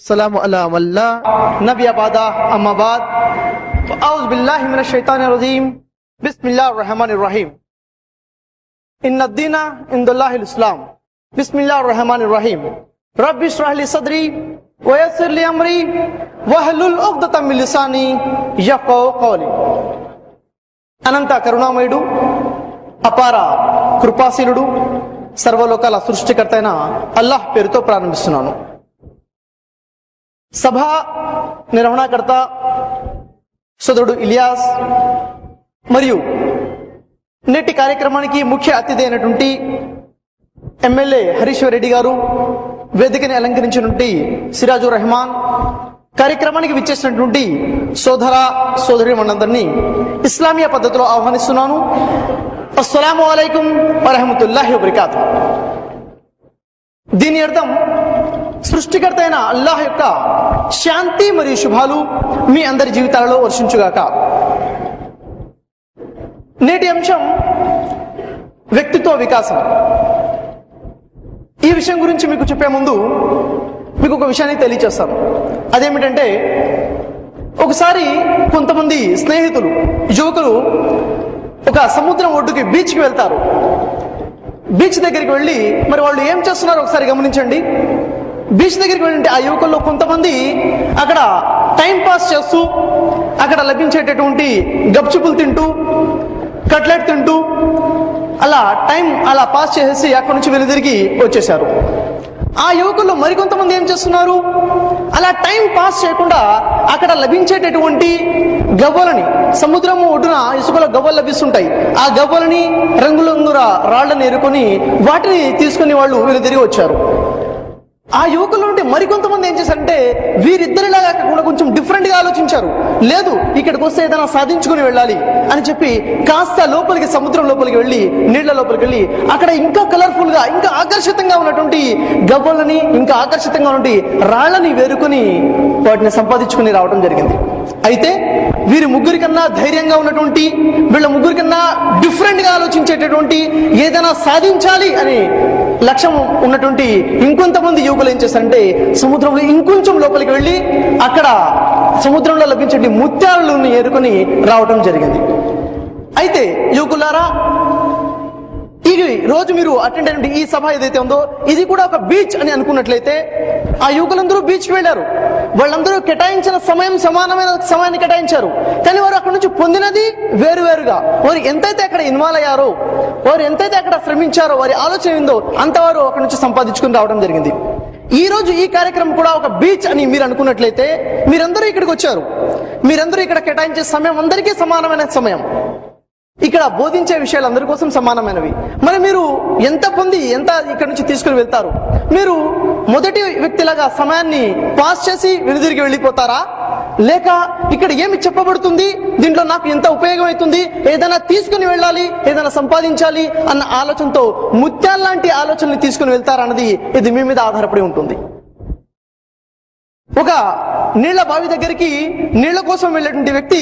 वस्सलामु अला मल्ला नबी अबादा अम्मा बाद औज़ु बिल्लाहि मिनश शैतानिर रजीम बिस्मिल्लाहिर रहमानिर रहीम इन्नद्दीना इंदल्लाहिल इस्लाम बिस्मिल्लाहिर रहमानिर रहीम रब्बि इश्रह ली सदरी व यस्सिर ली अमरी वहलुल उक़्दतम मिन लिसानी यफ़क़हू क़ौली। అనంత కరుణామయుడు అపార కృపాశీలుడు సర్వలోకాల సృష్టికర్త అయిన అల్లాహ్ పేరుతో ప్రారంభిస్తున్నాను. సభ నిర్వహణకర్త సోదరుడు ఇలియాస్ మరియు నేటి కార్యక్రమానికి ముఖ్య అతిథి అయినటువంటి ఎమ్మెల్యే హరీశ్వర్ రెడ్డి గారు, వేదికని అలంకరించినటువంటి సిరాజుర్ రెహమాన్, కార్యక్రమానికి విచ్చేసినటువంటి సోదర సోదరి మనందరినీ ఇస్లామీయ పద్ధతిలో ఆహ్వానిస్తున్నాను. అస్సలాము అలైకుం వరహమతుల్లాహి వబరకాతు. దీని అర్థం సృష్టికర్త అయిన అల్లాహ్ యొక్క శాంతి మరియు శుభాలు మీ అందరి జీవితాలలో వర్షించుగాక. నేటి అంశం వ్యక్తిత్వ వికాసం. ఈ విషయం గురించి మీకు చెప్పే ముందు మీకు ఒక విషయాన్ని తెలియచేస్తాను. అదేమిటంటే, ఒకసారి కొంతమంది స్నేహితులు, యువకులు ఒక సముద్రం ఒడ్డుకి బీచ్కి వెళ్తారు. బీచ్ దగ్గరికి వెళ్ళి మరి వాళ్ళు ఏం చేస్తున్నారో ఒకసారి గమనించండి. బీచ్ దగ్గరికి వెళ్ళి ఆ యువకుల్లో కొంతమంది అక్కడ టైం పాస్ చేస్తూ, అక్కడ లభించేటటువంటి గప్చుపులు తింటూ, కట్లెట్ తింటూ అలా టైం అలా పాస్ చేసేసి అక్కడి నుంచి వెనుదిరిగి వచ్చేశారు. ఆ యువకుల్లో మరికొంతమంది ఏం చేస్తున్నారు, అలా టైం పాస్ చేయకుండా అక్కడ లభించేటటువంటి గవ్వలని, సముద్రము ఒడ్డున ఇసుకలో గవ్వలు లభిస్తుంటాయి, ఆ గవ్వలని రంగురంగుల రాళ్లను ఏరుకొని వాటిని తీసుకుని వాళ్ళు వెనుదిరిగి వచ్చారు. ఆ యువకుల్లో ఉంటే మరికొంతమంది ఏం చేశారంటే వీరిద్దరిలాగా కూడా కొంచెం డిఫరెంట్ గా ఆలోచించారు. లేదు, ఇక్కడికి వస్తే ఏదైనా సాధించుకుని వెళ్ళాలి అని చెప్పి కాస్త లోపలికి, సముద్రం లోపలికి వెళ్ళి, నీళ్ల లోపలికి వెళ్ళి అక్కడ ఇంకా కలర్ఫుల్ గా, ఇంకా ఆకర్షితంగా ఉన్నటువంటి గవ్వలని, ఇంకా ఆకర్షితంగా ఉన్నటువంటి రాళ్లని వేరుకొని వాటిని సంపాదించుకుని రావడం జరిగింది. అయితే వీరి ముగ్గురి కన్నా ధైర్యంగా ఉన్నటువంటి, వీళ్ళ ముగ్గురి కన్నా డిఫరెంట్ గా ఆలోచించేటటువంటి, ఏదైనా సాధించాలి అనే లక్ష్యం ఉన్నటువంటి ఇంకొంతమంది యువకులు ఏం చేశారంటే సముద్రంలో ఇంకొంచెం లోపలికి వెళ్ళి అక్కడ సముద్రంలో లభించే ముత్యాలను ఏరుకొని రావడం జరిగింది. అయితే యువకులారా, ఈ రోజు మీరు అటెండ్ అయిన ఈ సభ ఏదైతే ఉందో ఇది కూడా ఒక బీచ్ అని అనుకున్నట్లయితే, ఆ యువకులందరూ బీచ్కి వెళ్ళారు. వాళ్ళందరూ కేటాయించిన సమయం సమానమైన సమయాన్ని కేటాయించారు. కానీ వారు అక్కడ నుంచి పొందినది వేరువేరుగా. వారు ఎంతైతే అక్కడ ఇన్వాల్వ్ అయ్యారో, వారు ఎంతైతే అక్కడ శ్రమించారో, వారి ఆలోచన ఏందో అంతవారు అక్కడ నుంచి సంపాదించుకుని రావడం జరిగింది. ఈ రోజు ఈ కార్యక్రమం కూడా ఒక బీచ్ అని మీరు అనుకున్నట్లయితే, మీరందరూ ఇక్కడికి వచ్చారు. మీరందరూ ఇక్కడ కేటాయించే సమయం అందరికీ సమానమైన సమయం. ఇక్కడ బోధించే విషయాలు అందరి కోసం సమానమైనవి. మరి మీరు ఎంత పొంది ఎంత ఇక్కడ నుంచి తీసుకుని వెళ్తారు? మీరు మొదటి వ్యక్తిలాగా సమయాన్ని పాస్ చేసి వెనుదిరిగి వెళ్ళిపోతారా? లేక ఇక్కడ ఏమి చెప్పబడుతుంది, దీంట్లో నాకు ఎంత ఉపయోగం అవుతుంది, ఏదైనా తీసుకుని వెళ్ళాలి, ఏదైనా సంపాదించాలి అన్న ఆలోచనతో ముత్యాల్లాంటి ఆలోచనలు తీసుకుని వెళ్తారన్నది ఇది మీ మీద ఆధారపడి ఉంటుంది. ఒక నీళ్ల బావి దగ్గరికి నీళ్ల కోసం వెళ్ళేటువంటి వ్యక్తి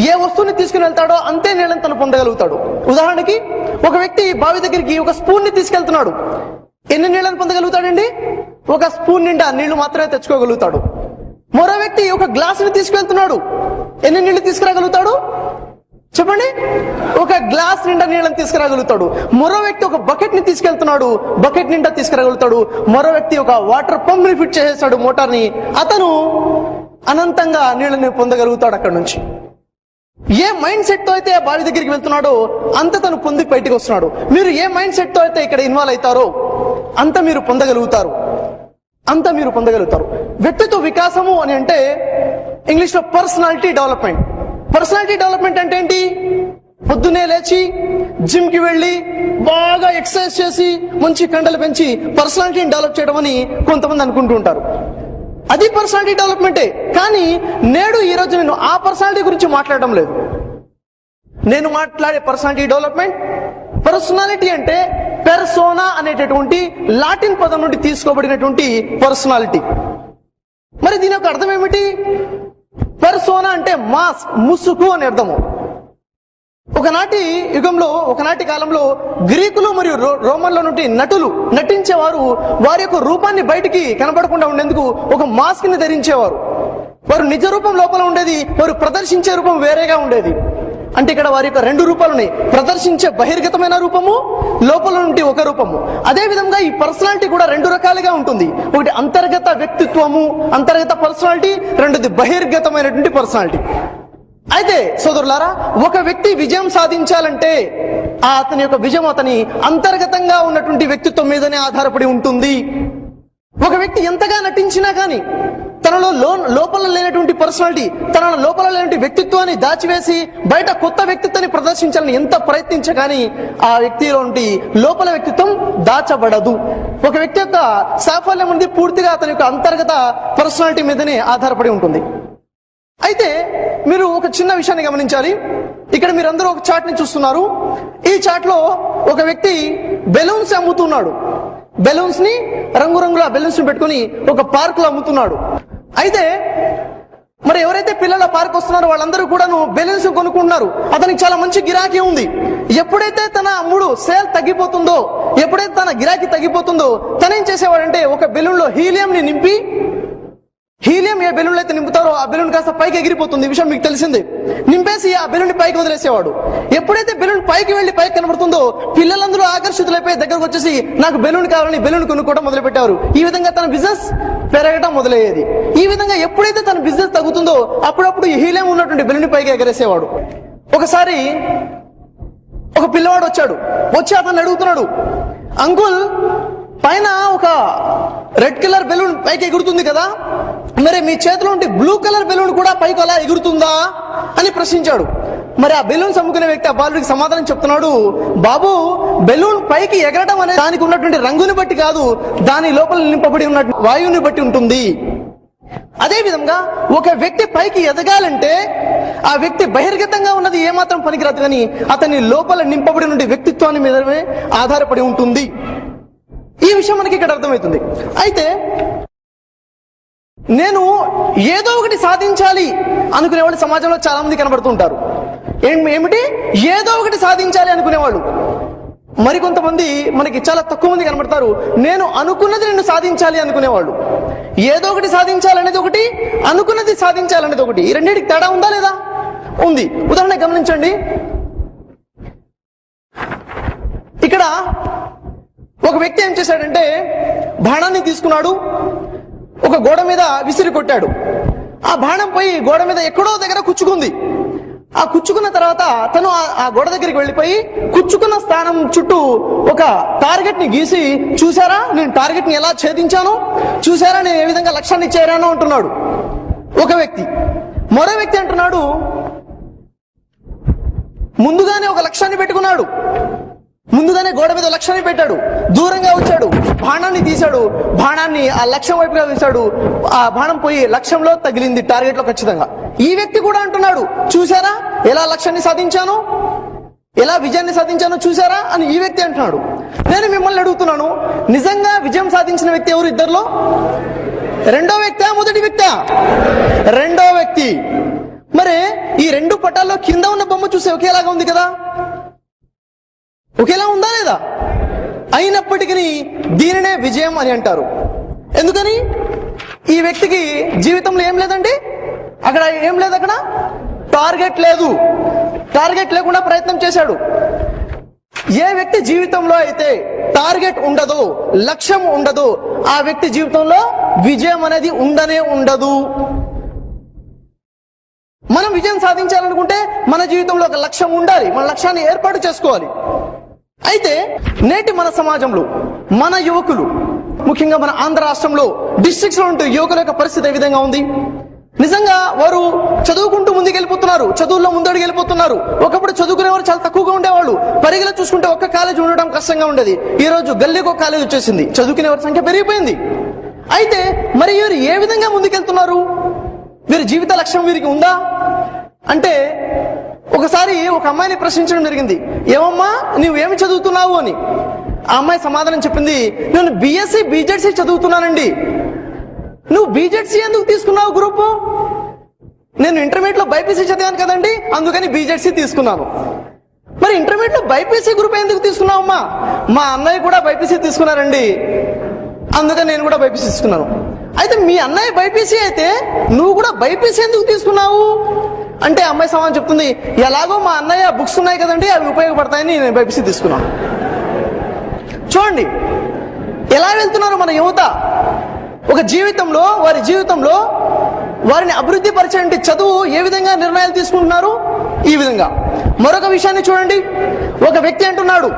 ఏ వస్తువుని తీసుకుని వెళ్తాడో అంతే నీళ్ళని తను పొందగలుగుతాడు. ఉదాహరణకి ఒక వ్యక్తి బావి దగ్గరికి ఒక స్పూన్ ని తీసుకెళ్తున్నాడు. ఎన్ని నీళ్లను పొందగలుగుతాడండి? ఒక స్పూన్ నిండా నీళ్లు మాత్రమే తెచ్చుకోగలుగుతాడు. మరో వ్యక్తి ఒక గ్లాసుని తీసుకెళ్తున్నాడు. ఎన్ని నీళ్లు తీసుకురాగలుగుతాడు చెప్పండి? ఒక గ్లాస్ నిండా నీళ్ళని తీసుకురాగలుగుతాడు. మరో వ్యక్తి ఒక బకెట్ ని తీసుకెళ్తున్నాడు, బకెట్ నిండా తీసుకురాగలుగుతాడు. మరో వ్యక్తి ఒక వాటర్ పంప్ ని ఫిట్ చేసేస్తాడు, మోటార్ ని, అతను అనంతంగా నీళ్ళని పొందగలుగుతాడు. అక్కడ నుంచి ఏ మైండ్ సెట్ తో అయితే బావి దగ్గరికి వెళ్తున్నాడో అంత తను పొంది బయటికి వస్తున్నాడు. మీరు ఏ మైండ్ సెట్ తో అయితే ఇక్కడ ఇన్వాల్వ్ అవుతారో అంత మీరు పొందగలుగుతారు. వ్యక్తిత్వ వికాసము అని అంటే ఇంగ్లీష్ లో పర్సనాలిటీ డెవలప్మెంట్. పర్సనాలిటీ డెవలప్మెంట్ అంటే ఏంటి? పొద్దునే లేచి జిమ్ కి వెళ్ళి బాగా ఎక్సర్సైజ్ చేసి మంచి కండలు పెంచి పర్సనాలిటీని డెవలప్ చేయడం అని కొంతమంది అనుకుంటూ ఉంటారు. అది పర్సనాలిటీ డెవలప్మెంటే. కానీ నేడు ఈ రోజు నేను ఆ పర్సనాలిటీ గురించి మాట్లాడడం లేదు. నేను మాట్లాడే పర్సనాలిటీ డెవలప్మెంట్, పర్సనాలిటీ అంటే పెర్సోనా అనేటటువంటి లాటిన్ పదం నుండి తీసుకోబడినటువంటి పర్సనాలిటీ. మరి దీని యొక్క అర్థం ఏమిటి? పెర్సోనా అంటే మాస్క్, ముసుగు అని అర్థము. ఒకనాటి యుగంలో, ఒకనాటి కాలంలో గ్రీకులు మరియు రోమన్ల నుండి నటులు నటించేవారు వారి యొక్క రూపాన్ని బయటికి కనబడకుండా ఉండేందుకు ఒక మాస్క్ ని ధరించేవారు. వారు నిజ రూపం లోపల ఉండేది, వారు ప్రదర్శించే రూపం వేరేగా ఉండేది. అంటే ఇక్కడ వారి యొక్క రెండు రూపాలు ఉన్నాయి, ప్రదర్శించే బహిర్గతమైన రూపము, లోపల నుండి ఒక రూపము. అదే విధంగా ఈ పర్సనాలిటీ కూడా రెండు రకాలుగా ఉంటుంది. ఒకటి అంతర్గత వ్యక్తిత్వము, అంతర్గత పర్సనాలిటీ, రెండోది బహిర్గతమైనటువంటి పర్సనాలిటీ. అయితే సోదరులారా, ఒక వ్యక్తి విజయం సాధించాలంటే అతని యొక్క విజయం అతని అంతర్గతంగా ఉన్నటువంటి వ్యక్తిత్వం మీదనే ఆధారపడి ఉంటుంది. ఒక వ్యక్తి ఎంతగా నటించినా కానీ తనలో లోపల లేనటువంటి పర్సనాలిటీ, తన లోపల లేనటువంటి వ్యక్తిత్వాన్ని దాచివేసి బయట కొత్త వ్యక్తిత్వాన్ని ప్రదర్శించాలని ఎంత ప్రయత్నించగాని ఆ వ్యక్తిలోని లోపల వ్యక్తిత్వం దాచబడదు. ఒక వ్యక్తి యొక్క సాఫల్యం అనేది పూర్తిగా అతని యొక్క అంతర్గత పర్సనాలిటీ మీదనే ఆధారపడి ఉంటుంది. అయితే మీరు ఒక చిన్న విషయాన్ని గమనించాలి. ఇక్కడ మీరందరూ ఒక చాట్ ని చూస్తున్నారు. ఈ చాట్ లో ఒక వ్యక్తి బెలూన్స్ అమ్ముతున్నాడు. బెలూన్స్ ని, రంగురంగుల బెలూన్స్ ని పెట్టుకుని ఒక పార్క్ లో అమ్ముతున్నాడు. అయితే మరి ఎవరైతే పిల్లల పార్క్ వస్తున్నారో వాళ్ళందరూ కూడాను బెలూన్స్ కొనుక్కుంటున్నారు. అతనికి చాలా మంచి గిరాకీ ఉంది. ఎప్పుడైతే తన అమ్ముడు సేల్ తగ్గిపోతుందో, ఎప్పుడైతే తన గిరాకీ తగ్గిపోతుందో తనేం చేసేవాడంటే ఒక బెలూన్ లో హీలియం ని నింపి, హీలియం ఏ బెలూన్లు అయితే నింపుతారో ఆ బెలూన్ కాస్త పైకి ఎగిరిపోతుంది. ఈ విషయం మీకు తెలిసిందే. నింపేసి ఆ బెలూన్ పైకి వదిలేసేవాడు. ఎప్పుడైతే బెలూన్ పైకి వెళ్లి పైకి కనబడుతుందో పిల్లలందరూ ఆకర్షితులైపోయి దగ్గరకు వచ్చేసి నాకు బెలూన్ కావాలని బెలూన్ కొనుక్కోవడం మొదలు పెట్టారు. ఈ విధంగా తన బిజినెస్ పెరగడం మొదలయ్యేది. ఈ విధంగా ఎప్పుడైతే తన బిజినెస్ తగ్గుతుందో అప్పుడప్పుడు ఈ హీలియం ఉన్నటువంటి బెలూన్ పైకి ఎగరేసేవాడు. ఒకసారి ఒక పిల్లవాడు వచ్చి అతన్ని అడుగుతున్నాడు, అంకుల్ పైన ఒక రెడ్ కలర్ బెలూన్ పైకి ఎగురుతుంది కదా, మరి మీ చేతిలో ఉంటే బ్లూ కలర్ బెలూన్ కూడా పైకి అలా ఎగురుతుందా అని ప్రశ్నించాడు. మరి ఆ బెలూన్స్ అమ్ముకునే వ్యక్తి ఆ బాలుడికి సమాధానం చెప్తున్నాడు, బాబు బెలూన్ పైకి ఎగరడం అనేది దానికి ఉన్నటువంటి రంగుని బట్టి కాదు, దాని లోపల నింపబడి ఉన్న వాయువుని బట్టి ఉంటుంది. అదే విధంగా ఒక వ్యక్తి పైకి ఎదగాలంటే ఆ వ్యక్తి బహిర్గతంగా ఉన్నది ఏమాత్రం పనికిరాదు, కానీ అతని లోపల నింపబడి నుండి వ్యక్తిత్వాన్ని మీదనే ఆధారపడి ఉంటుంది. ఈ విషయం మనకి ఇక్కడ అర్థమవుతుంది. అయితే నేను ఏదో ఒకటి సాధించాలి అనుకునేవాళ్ళు సమాజంలో చాలా మంది కనబడుతుంటారు. ఏమిటి ఏదో ఒకటి సాధించాలి అనుకునేవాళ్ళు. మరికొంతమంది మనకి చాలా తక్కువ మంది కనబడతారు, నేను అనుకున్నది నేను సాధించాలి అనుకునేవాళ్ళు. ఏదో ఒకటి సాధించాలనేది ఒకటి, అనుకున్నది సాధించాలనేది ఒకటి. ఈ రెండింటికి తేడా ఉందా లేదా? ఉంది. ఉదాహరణ గమనించండి. ఇక్కడ ఒక వ్యక్తి ఏం చేశాడంటే బాణాన్ని తీసుకున్నాడు, ఒక గోడ మీద విసిరి కొట్టాడు. ఆ బాణం పోయి గోడ మీద ఎక్కడో దగ్గర కుచ్చుకుంది. ఆ కుచ్చుకున్న తర్వాత తను ఆ గోడ దగ్గరికి వెళ్ళిపోయి కుచ్చుకున్న స్థానం చుట్టూ ఒక టార్గెట్ ని గీసి, చూసారా నేను టార్గెట్ ని ఎలా ఛేదించాను, చూసారా నేను ఏ విధంగా లక్ష్యాన్ని చేరాను అంటున్నాడు ఒక వ్యక్తి. మరో వ్యక్తి అంటున్నాడు, ముందుగానే ఒక లక్ష్యాన్ని పెట్టుకున్నాడు, ముందుగానే గోడ మీద లక్ష్యాన్ని పెట్టాడు, దూరంగా వచ్చాడు, బాణాన్ని తీశాడు, బాణాన్ని ఆ లక్ష్యం వైపుగా వేశాడు, ఆ బాణం పోయి లక్ష్యంలో తగిలింది, టార్గెట్ లో ఖచ్చితంగా. ఈ వ్యక్తి కూడా అంటున్నాడు, చూసారా ఎలా లక్ష్యాన్ని సాధించాను, ఎలా విజయాన్ని సాధించానో చూసారా అని ఈ వ్యక్తి అంటున్నాడు. నేను మిమ్మల్ని అడుగుతున్నాను, నిజంగా విజయం సాధించిన వ్యక్తి ఎవరు ఇద్దరిలో? రెండో వ్యక్తి, మొదటి వ్యక్తి? రెండో వ్యక్తి. మరి ఈ రెండు పటాల్లో కింద ఉన్న బొమ్మ చూస్తే ఒకేలాగా ఉంది కదా, ఒకేలా ఉందా లేదా? అయినప్పటికీ దీనినే విజయం అని అంటారు. ఎందుకని? ఈ వ్యక్తికి జీవితంలో ఏం లేదండి, అక్కడ ఏం లేదు, అక్కడ టార్గెట్ లేదు. టార్గెట్ లేకుండా ప్రయత్నం చేశాడు. ఏ వ్యక్తి జీవితంలో అయితే టార్గెట్ ఉండదు, లక్ష్యం ఉండదు, ఆ వ్యక్తి జీవితంలో విజయం అనేది ఉండనే ఉండదు. మనం విజయం సాధించాలనుకుంటే మన జీవితంలో ఒక లక్ష్యం ఉండాలి, మన లక్ష్యాన్ని ఏర్పాటు చేసుకోవాలి. అయితే నేటి మన సమాజంలో మన యువకులు, ముఖ్యంగా మన ఆంధ్ర రాష్ట్రంలో డిస్ట్రిక్ట్స్ లో ఉంటూ యువకుల యొక్క పరిస్థితి ఏ విధంగా ఉంది? నిజంగా వారు చదువుకుంటూ ముందుకెళ్ళిపోతున్నారు, చదువుల్లో ముందడుగు వెళ్ళిపోతున్నారు. ఒకప్పుడు చదువుకునేవారు చాలా తక్కువగా ఉండేవాళ్ళు. పరిగిలో చూసుకుంటే ఒక్క కాలేజ్ ఉండడం కష్టంగా ఉండేది. ఈ రోజు గల్లీకి ఒక కాలేజ్ వచ్చేసింది, చదువుకునేవారి సంఖ్య పెరిగిపోయింది. అయితే మరి వీరు ఏ విధంగా ముందుకెళ్తున్నారు? వీరి జీవిత లక్ష్యం వీరికి ఉందా అంటే, ఒకసారి ఒక అమ్మాయిని ప్రశ్నించడం జరిగింది, ఏమమ్మా నువ్వేమి చదువుతున్నావు అని. ఆ అమ్మాయి సమాధానం చెప్పింది, నేను బిఎస్సి బీజెడ్సీ చదువుతున్నానండి. నువ్వు బీజెడ్సీ ఎందుకు తీసుకున్నావు గ్రూపు? నేను ఇంటర్మీడియట్ లో బైపీసీ చదివాను కదండి, అందుకని బీజెడ్సీ తీసుకున్నాను. మరి ఇంటర్మీడియట్ లో బైపీసీ గ్రూప్ ఎందుకు తీసుకున్నావమ్మా? మా అన్నయ్య కూడా బైపీసీ తీసుకున్నారండి, అందుకని నేను కూడా బైపీసీ తీసుకున్నాను. అయితే మీ అన్నయ్య బైపీసీ అయితే నువ్వు కూడా బైపీసీ ఎందుకు తీసుకున్నావు అంటే అమ్మాయి సమాధానం చెప్తుంది, ఎలాగో మా అన్నయ్య బుక్స్ ఉన్నాయి కదండి, అవి ఉపయోగపడతాయని నేను బైపీసీ తీసుకున్నాను. చూడండి ఎలా వెళ్తున్నారు మన యువత. ఒక జీవితంలో వారిని అభివృద్ధి పరిచే చదువు ఏ విధంగా నిర్ణయాలు తీసుకుంటున్నారు, ఈ విధంగా. మరొక విషయాన్ని చూడండి, ఒక వ్యక్తి అంటున్నాడు,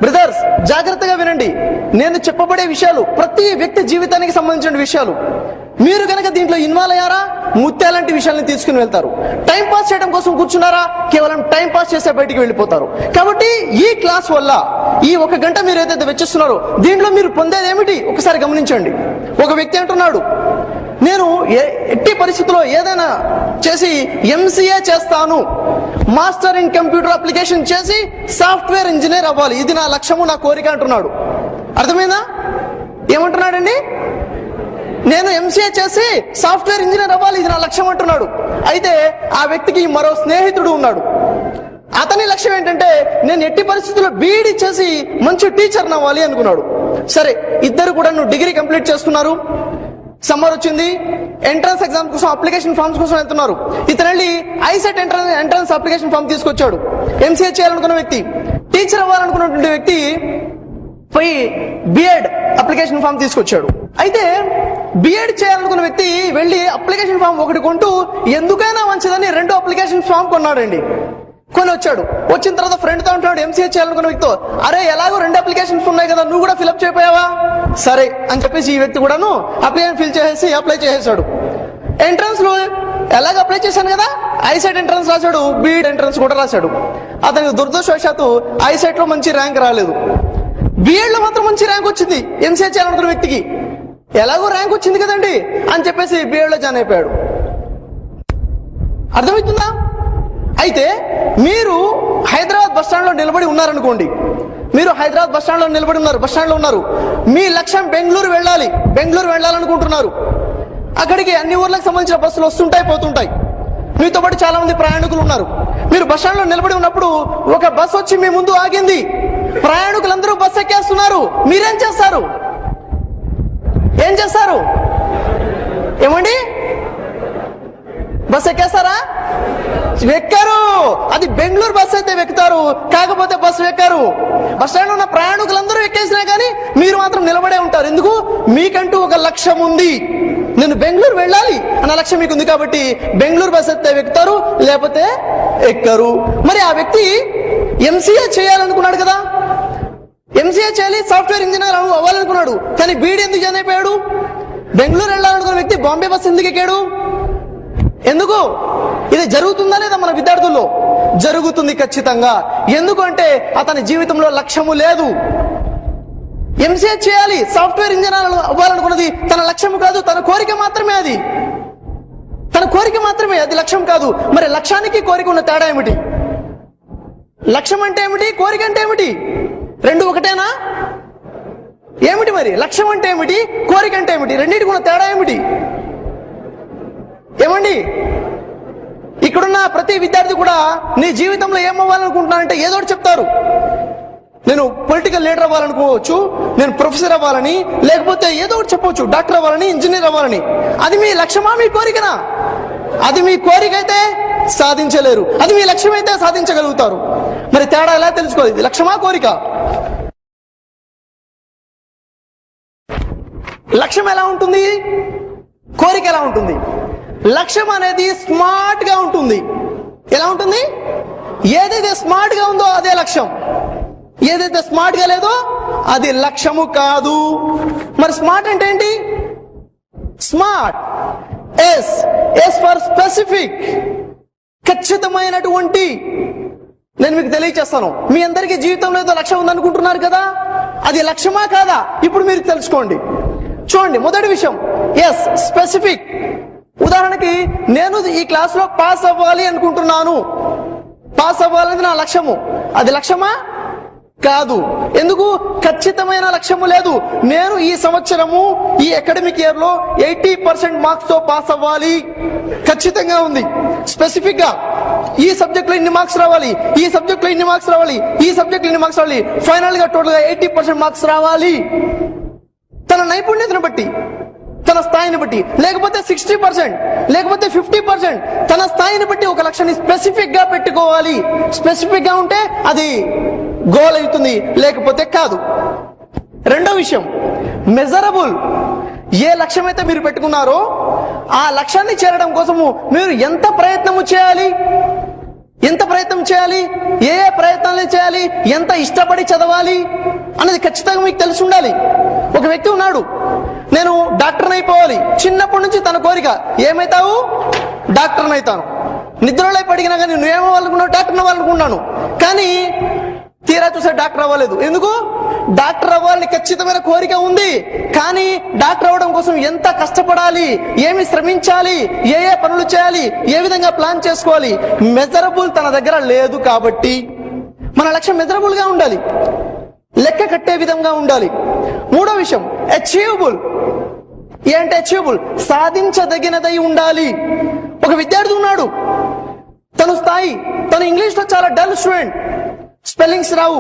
బ్రదర్స్ జాగ్రత్తగా వినండి, నేను చెప్పబడే విషయాలు ప్రతి వ్యక్తి జీవితానికి సంబంధించిన విషయాలు. మీరు కనుక దీంట్లో ఇన్వాల్వ్ అయ్యారా, ముత్యాలంటి విషయాలను తీసుకుని వెళ్తారు. టైం పాస్ చేయడం కోసం కూర్చున్నారా, కేవలం టైం పాస్ చేసే బయటికి వెళ్ళిపోతారు. కాబట్టి ఈ క్లాస్ వల్ల ఈ 1 గంట మీరు ఏదైతే వెచ్చిస్తున్నారో దీంట్లో మీరు పొందేది ఏమిటి ఒకసారి గమనించండి. ఒక వ్యక్తి అంటున్నాడు, నేను ఎట్టి పరిస్థితుల్లో ఏదైనా చేసి ఎంసీఏ చేస్తాను, మాస్టర్ ఇన్ కంప్యూటర్ అప్లికేషన్ చేసి సాఫ్ట్వేర్ ఇంజనీర్ అవ్వాలి, ఇది నా లక్ష్యము, నా కోరిక అంటున్నాడు. అర్థమైందా? ఏమంటున్నాడండి? నేను ఎంసీఏ చేసి సాఫ్ట్వేర్ ఇంజనీర్ అవ్వాలి, ఇది నా లక్ష్యం అంటున్నాడు. అయితే ఆ వ్యక్తికి మరో స్నేహితుడు ఉన్నాడు. అతని లక్ష్యం ఏంటంటే నేను ఎట్టి పరిస్థితుల్లో బీఈడీ చేసి మంచి టీచర్ అవ్వాలి అనుకున్నాడు. సరే, ఇద్దరు కూడా డిగ్రీ కంప్లీట్ చేస్తున్నారు. సమ్మర్ వచ్చింది, ఎంట్రన్స్ ఎగ్జామ్ కోసం అప్లికేషన్ ఫామ్స్ కోసం వెళ్తున్నారు. ఇతను వెళ్ళి ఐసెట్ ఎంట్రన్స్ అప్లికేషన్ ఫామ్ తీసుకొచ్చాడు. ఎంసీఏ చేయాలనుకున్న వ్యక్తి, టీచర్ అవ్వాలనుకున్నటువంటి వ్యక్తి పోయి బిఎడ్ అప్లికేషన్ ఫామ్ తీసుకొచ్చాడు. అయితే బిఎడ్ చేయాలనుకున్న వ్యక్తి వెళ్ళి అప్లికేషన్ ఫామ్ ఒకటి కొంటూ ఎందుకైనా మంచిదని 2 అప్లికేషన్ ఫామ్ కొన్నాడండి. కొని వచ్చాడు. వచ్చిన తర్వాత ఫ్రెండ్తో అంటున్నాడు, ఎంసీఏ చేయాలనుకున్న వ్యక్తితో, అరే ఎలాగో 2 అప్లికేషన్స్ ఉన్నాయి కదా, నువ్వు కూడా ఫిల్అప్ చేయపోయావా? సరే అని చెప్పేసి ఈ వ్యక్తి కూడాను అప్లికేషన్ ఫిల్ చేసేసి అప్లై చేసేసాడు. ఎంట్రన్స్ లో ఎలాగ అప్లై చేశాను కదా, ఐసెట్ ఎంట్రన్స్ రాశాడు, బీఈడ్ ఎంట్రన్స్ కూడా రాశాడు. అతనికి దురదృష్టవశాత్తు ఐసెట్ లో మంచి ర్యాంక్ రాలేదు, బిఎడ్ లో మాత్రం మంచి ర్యాంక్ వచ్చింది. ఎంసీఏ చేయాలనుకున్న వ్యక్తికి ఎలాగో ర్యాంక్ వచ్చింది కదండి అని చెప్పేసి బిఎడ్ లో జాయిన్ అయిపోయాడు. అర్థమవుతుందా? అయితే మీరు హైదరాబాద్ బస్ స్టాండ్ లో నిలబడి ఉన్నారనుకోండి, మీరు హైదరాబాద్ బస్ స్టాండ్ లో నిలబడి ఉన్నారు, బస్ స్టాండ్ లో ఉన్నారు. మీ లక్ష్యం బెంగళూరు వెళ్ళాలనుకుంటున్నారు. అక్కడికి అన్ని ఊర్లకు సంబంధించిన బస్సులు వస్తుంటాయి, పోతుంటాయి. మీతో పాటు చాలా మంది ప్రయాణికులు ఉన్నారు. మీరు బస్ స్టాండ్ లో నిలబడి ఉన్నప్పుడు ఒక బస్ వచ్చి మీ ముందు ఆగింది. ప్రయాణికులందరూ బస్ ఎక్కేస్తున్నారు. మీరేం చేస్తారు? ఏమండి? బస్ ఎక్కేస్తారా? ఎక్కరు. అది బెంగళూరు బస్ అయితే ఎక్కుతారు, కాకపోతే బస్సు ఎక్కరు. బస్ స్టాండ్ ఉన్న ప్రయాణికులందరూ ఎక్కేసినా కానీ మీరు మాత్రం నిలబడే ఉంటారు. ఎందుకు? మీకంటూ ఒక లక్ష్యం ఉంది. నేను బెంగళూరు వెళ్ళాలి అన్న లక్ష్యం మీకు ఉంది కాబట్టి బెంగళూరు బస్ అయితే ఎక్కుతారు, లేకపోతే ఎక్కరు. మరి ఆ వ్యక్తి ఎంసీఏ చేయాలనుకున్నాడు కదా, ఎంసీఏ చేయాలి, సాఫ్ట్వేర్ ఇంజనీర్ అవ్వాలనుకున్నాడు. కానీ బీఈడీ ఎందుకు జాయిన్ అయిపోయాడు? బెంగళూరు వెళ్ళాలనుకున్న వ్యక్తి బాంబే బస్ ఎందుకు ఎక్కాడు? ఎందుకు? ఇది జరుగుతుందా లేదా మన విద్యార్థుల్లో? జరుగుతుంది ఖచ్చితంగా. ఎందుకంటే అతని జీవితంలో లక్ష్యము లేదు. ఎంసీఏ చేయాలి, సాఫ్ట్వేర్ ఇంజనీర్ అవ్వాలనుకున్నది తన లక్ష్యం కాదు, తన కోరిక మాత్రమే. అది తన కోరిక మాత్రమే, అది లక్ష్యం కాదు. మరి లక్ష్యానికి కోరిక ఉన్న తేడా ఏమిటి? లక్ష్యం అంటే ఏమిటి, కోరిక అంటే ఏమిటి? 2 ఒకటేనా? ఏమిటి మరి? లక్ష్యం అంటే ఏమిటి, కోరిక అంటే ఏమిటి? రెండింటికి ఉన్న తేడా ఏమిటి? ఏమండి? ఇక్కడున్న ప్రతి విద్యార్థి కూడా నీ జీవితంలో ఏమవ్వాలనుకుంటున్నానంటే ఏదో ఒకటి చెప్తారు. నేను పొలిటికల్ లీడర్ అవ్వాలనుకోవచ్చు, నేను ప్రొఫెసర్ అవ్వాలని, లేకపోతే ఏదో ఒకటి చెప్పవచ్చు, డాక్టర్ అవ్వాలని, ఇంజనీర్ అవ్వాలని. అది మీ లక్ష్యమా, మీ కోరికనా? అది మీ కోరిక అయితే సాధించలేరు, అది మీ లక్ష్యం అయితే సాధించగలుగుతారు. మరి తేడా ఎలా తెలుసుకోవాలి? ఇది లక్ష్యమా, కోరిక? లక్ష్యం ఎలా ఉంటుంది, కోరిక ఎలా ఉంటుంది? లక్ష్యం అనేది స్మార్ట్ గా ఉంటుంది. ఎలా ఉంటుంది? ఏదైతే స్మార్ట్ గా ఉందో అదే లక్ష్యం, ఏదైతే స్మార్ట్ గా లేదో అది లక్ష్యము కాదు. మరి స్మార్ట్ అంటే ఏంటి? స్మార్ట్, ఎస్ ఫర్ స్పెసిఫిక్, ఖచ్చితమైనటువంటి. నేను మీకు తెలియచేస్తాను, మీ అందరికీ జీవితంలో ఏదో లక్ష్యం ఉందనుకుంటున్నారు కదా, అది లక్ష్యమా కాదా? ఇప్పుడు మీరు తెలుసుకోండి. చూడండి, మొదటి విషయం ఎస్, స్పెసిఫిక్. ఉదాహరణకి నేను ఈ క్లాస్ లో పాస్ అవ్వాలి అనుకుంటున్నాను, పాస్ అవ్వాలనేది నా లక్ష్యము. అది లక్ష్యమా? కాదు. ఎందుకు? ఖచ్చితమైన లక్ష్యము లేదు. నేను ఈ సంవత్సరము ఈ అకాడమిక్ ఇయర్ లో 80% మార్క్స్ తో పాస్ అవ్వాలి, ఖచ్చితంగా ఉంది, స్పెసిఫిక్ గా. ఈ సబ్జెక్ట్ లో ఇన్ని మార్క్స్ రావాలి, ఈ సబ్జెక్ట్ లో ఇన్ని మార్క్స్ రావాలి, ఈ సబ్జెక్ట్ లో ఇన్ని మార్క్స్ రావాలి, ఫైనల్ గా టోటల్ గా 80% మార్క్స్ రావాలి. తన నైపుణ్యతను బట్టి, తన స్థాయిని బట్టి, లేకపోతే 60%, లేకపోతే 50%, తన స్థాయిని బట్టి ఒక లక్ష్యాన్ని స్పెసిఫిక్ గా పెట్టుకోవాలి. స్పెసిఫిక్ గా ఉంటే అది గోల్ అవుతుంది, లేకపోతే కాదు. రెండో విషయం, మెజరబుల్. ఏ లక్ష్యం అయితే మీరు పెట్టుకున్నారో ఆ లక్ష్యాన్ని చేరడం కోసము మీరు ఎంత ప్రయత్నము చేయాలి, ఎంత ప్రయత్నం చేయాలి, ఏ ఏ ప్రయత్నాలు చేయాలి, ఎంత ఇష్టపడి చదవాలి అనేది ఖచ్చితంగా మీకు తెలిసి ఉండాలి. ఒక వ్యక్తి ఉన్నాడు, నేను డాక్టర్ని అయిపోవాలి, చిన్నప్పటి నుంచి తన కోరిక, ఏమైతావు? డాక్టర్ని అవుతాను. నిద్రలో పడిగినా కానీ నువ్వేమవ్వాలనుకున్నావు? డాక్టర్ని అవ్వాలనుకున్నాను. కానీ తీరా చూసే డాక్టర్ అవ్వలేదు. ఎందుకు? డాక్టర్ అవ్వాలని ఖచ్చితమైన కోరిక ఉంది, కానీ డాక్టర్ అవ్వడం కోసం ఎంత కష్టపడాలి, ఏమి శ్రమించాలి, ఏ ఏ పనులు చేయాలి, ఏ విధంగా ప్లాన్ చేసుకోవాలి, మెజరబుల్ తన దగ్గర లేదు. కాబట్టి మన లక్ష్యం మెజరబుల్ గా ఉండాలి, లెక్క కట్టే విధంగా ఉండాలి. మూడో విషయం, అచీవబుల్. ఏంటి అచీవబుల్? సాధించదగినదై ఉండాలి. ఒక విద్యార్థి ఉన్నాడు, తను స్థాయి, తను ఇంగ్లీష్ లో చాలా డల్ స్టూడెంట్, స్పెల్లింగ్స్ రావు,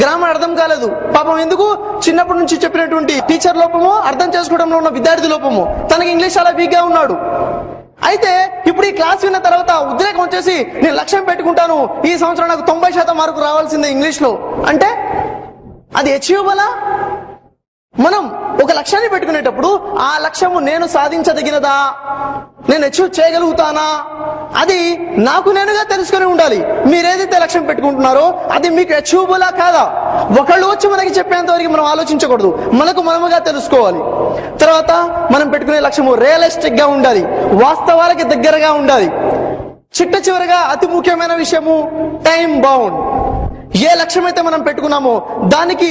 గ్రామర్ అర్థం కాలేదు. పాపం ఎందుకు? చిన్నప్పటి నుంచి చెప్పినటువంటి టీచర్ లోపము, అర్థం చేసుకోవడంలో ఉన్న విద్యార్థి లోపము. తనకి ఇంగ్లీష్ చాలా వీక్ గా ఉన్నాడు. అయితే ఇప్పుడు ఈ క్లాస్ విన్న తర్వాత ఉద్రేకం వచ్చేసి నేను లక్ష్యం పెట్టుకుంటాను, ఈ సంవత్సరం నాకు 90% మార్కు రావాల్సిందే ఇంగ్లీష్ లో అంటే అది అచీవబులా? మనం ఒక లక్ష్యాన్ని పెట్టుకునేటప్పుడు ఆ లక్ష్యము నేను సాధించదగినదా, నేను అచీవ్ చేయగలుగుతానా, అది నాకు నేనుగా తెలుసుకుని ఉండాలి. మీరేదైతే లక్ష్యం పెట్టుకుంటున్నారో అది మీకు అచీవబులా కాదా? ఒకళ్ళు వచ్చి మనకి చెప్పేంత వరకు మనం ఆలోచించకూడదు, మనకు మనముగా తెలుసుకోవాలి. తర్వాత మనం పెట్టుకునే లక్ష్యము రియలిస్టిక్ గా ఉండాలి, వాస్తవాలకి దగ్గరగా ఉండాలి. చిట్ట చివరిగా అతి ముఖ్యమైన విషయము టైం బౌండ్. ఏ లక్ష్యం అయితే మనం పెట్టుకున్నామో దానికి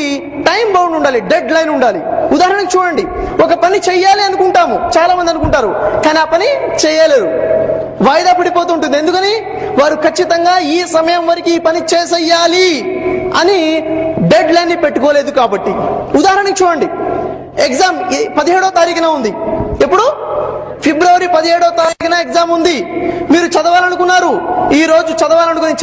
టైం బౌండ్ ఉండాలి, డెడ్ లైన్ ఉండాలి. ఉదాహరణకు చూడండి, ఒక పని చెయ్యాలి అనుకుంటాము, చాలా మంది అనుకుంటారు, కానీ ఆ పని చేయలేరు, వాయిదా పడిపోతుంటుంది. ఎందుకని? వారు ఖచ్చితంగా ఈ సమయం వరకు ఈ పని చేసేయాలి అని డెడ్ లైన్ ని పెట్టుకోలేదు కాబట్టి. ఉదాహరణకు చూడండి, ఎగ్జామ్ 17వ తారీఖున ఉంది. ఎప్పుడు? ఫిబ్రవరి 17వ తారీఖున ఎగ్జామ్ ఉంది. మీరు చదవాలనుకున్నారు, ఈ రోజు చదవాలనుకుని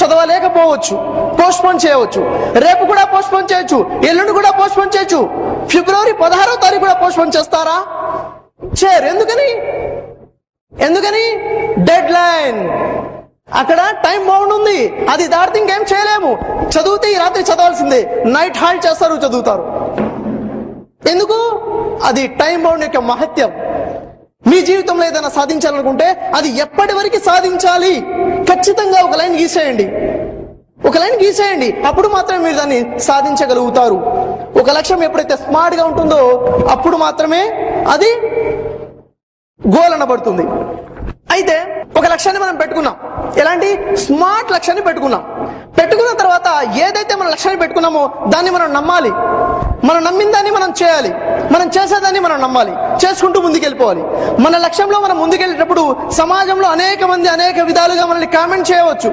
చదవలేకపోవచ్చు, పోస్ట్ పోన్ చేయవచ్చు, రేపు కూడా పోస్ట్ పోన్ చేయొచ్చు, ఎల్లుండి కూడా పోస్ట్ పోన్ చేయొచ్చు. ఫిబ్రవరి 16వ తారీఖు కూడా పోస్ట్ పోన్ చేస్తారా? చేయరు. ఎందుకని? Dead line. అక్కడ టైం బౌండ్ ఉంది, అది దాటితే ఇంకేం చేయలేము. చదివితే ఈ రాత్రి చదవాల్సిందే, నైట్ హాల్ట్ చేస్తారు, చదువుతారు. ఎందుకు? అది టైం బౌండ్ యొక్క మహత్యం. మీ జీవితంలో ఏదైనా సాధించాలనుకుంటే అది ఎప్పటి వరకు సాధించాలి, ఖచ్చితంగా ఒక లైన్ గీసేయండి, అప్పుడు మాత్రమే మీరు దాన్ని సాధించగలుగుతారు. ఒక లక్ష్యం ఎప్పుడైతే స్మార్ట్ గా ఉంటుందో అప్పుడు మాత్రమే అది గోల్ అనబడుతుంది. అయితే ఒక లక్ష్యాన్ని మనం పెట్టుకున్నాం, ఎలాంటి స్మార్ట్ లక్ష్యాన్ని పెట్టుకున్న తర్వాత ఏదైతే మన లక్ష్యాన్ని పెట్టుకున్నామో దాన్ని మనం నమ్మాలి, మనం నమ్మిన దాన్ని మనం చేయాలి, మనం చేసేదాన్ని మనం నమ్మాలి, చేసుకుంటూ ముందుకెళ్ళిపోవాలి. మన లక్ష్యంలో మనం ముందుకెళ్ళేటప్పుడు సమాజంలో అనేక మంది అనేక విధాలుగా మనల్ని కామెంట్ చేయవచ్చు.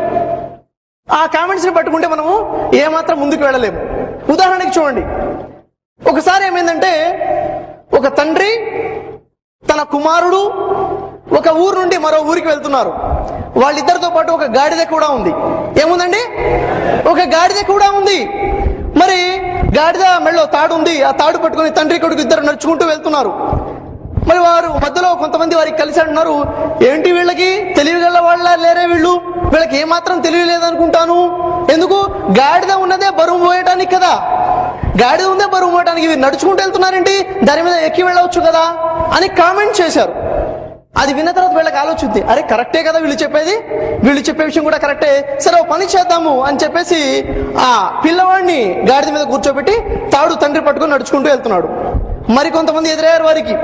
ఆ కామెంట్స్ ని పట్టుకుంటే మనము ఏమాత్రం ముందుకు వెళ్ళలేము. ఉదాహరణకి చూడండి, ఒకసారి ఏమైందంటే ఒక తండ్రి తన కుమారుడు ఒక ఊరు నుండి మరో ఊరికి వెళ్తున్నారు. వాళ్ళిద్దరితో పాటు ఒక గాడిద కూడా ఉంది. ఏముందండి? ఒక గాడిద కూడా ఉంది. మరి గాడిద మెళ్ళో తాడు ఉంది, ఆ తాడు పట్టుకుని తండ్రి కొడుకు ఇద్దరు నడుచుకుంటూ వెళ్తున్నారు. మరి వారు మధ్యలో కొంతమంది వారికి కలిసి అంటున్నారు, ఏంటి వీళ్ళకి తెలివిగల వాళ్ళ లేరే, వీళ్ళకి ఏమాత్రం తెలివి లేదనుకుంటాను. ఎందుకు? గాడిద ఉన్నదే బరువు మోయటానికి కదా, గాడిద ఉందే బరువు మోయటానికి, వీరు నడుచుకుంటూ వెళ్తున్నారేంటి, దాని మీద ఎక్కి వెళ్ళవచ్చు కదా అని కామెంట్ చేశారు. అది విన్న తర్వాత వీళ్ళకి ఆలోచింది, అరే కరెక్టే కదా వీళ్ళు చెప్పే విషయం కూడా కరెక్టే, సరే ఓ పని చేద్దాము అని చెప్పేసి ఆ పిల్లవాడిని గాడిద మీద కూర్చోబెట్టి తాడు తండ్రి పట్టుకుని నడుచుకుంటూ వెళ్తున్నాడు. మరి కొంతమంది ఎదురయ్యారు వారికి.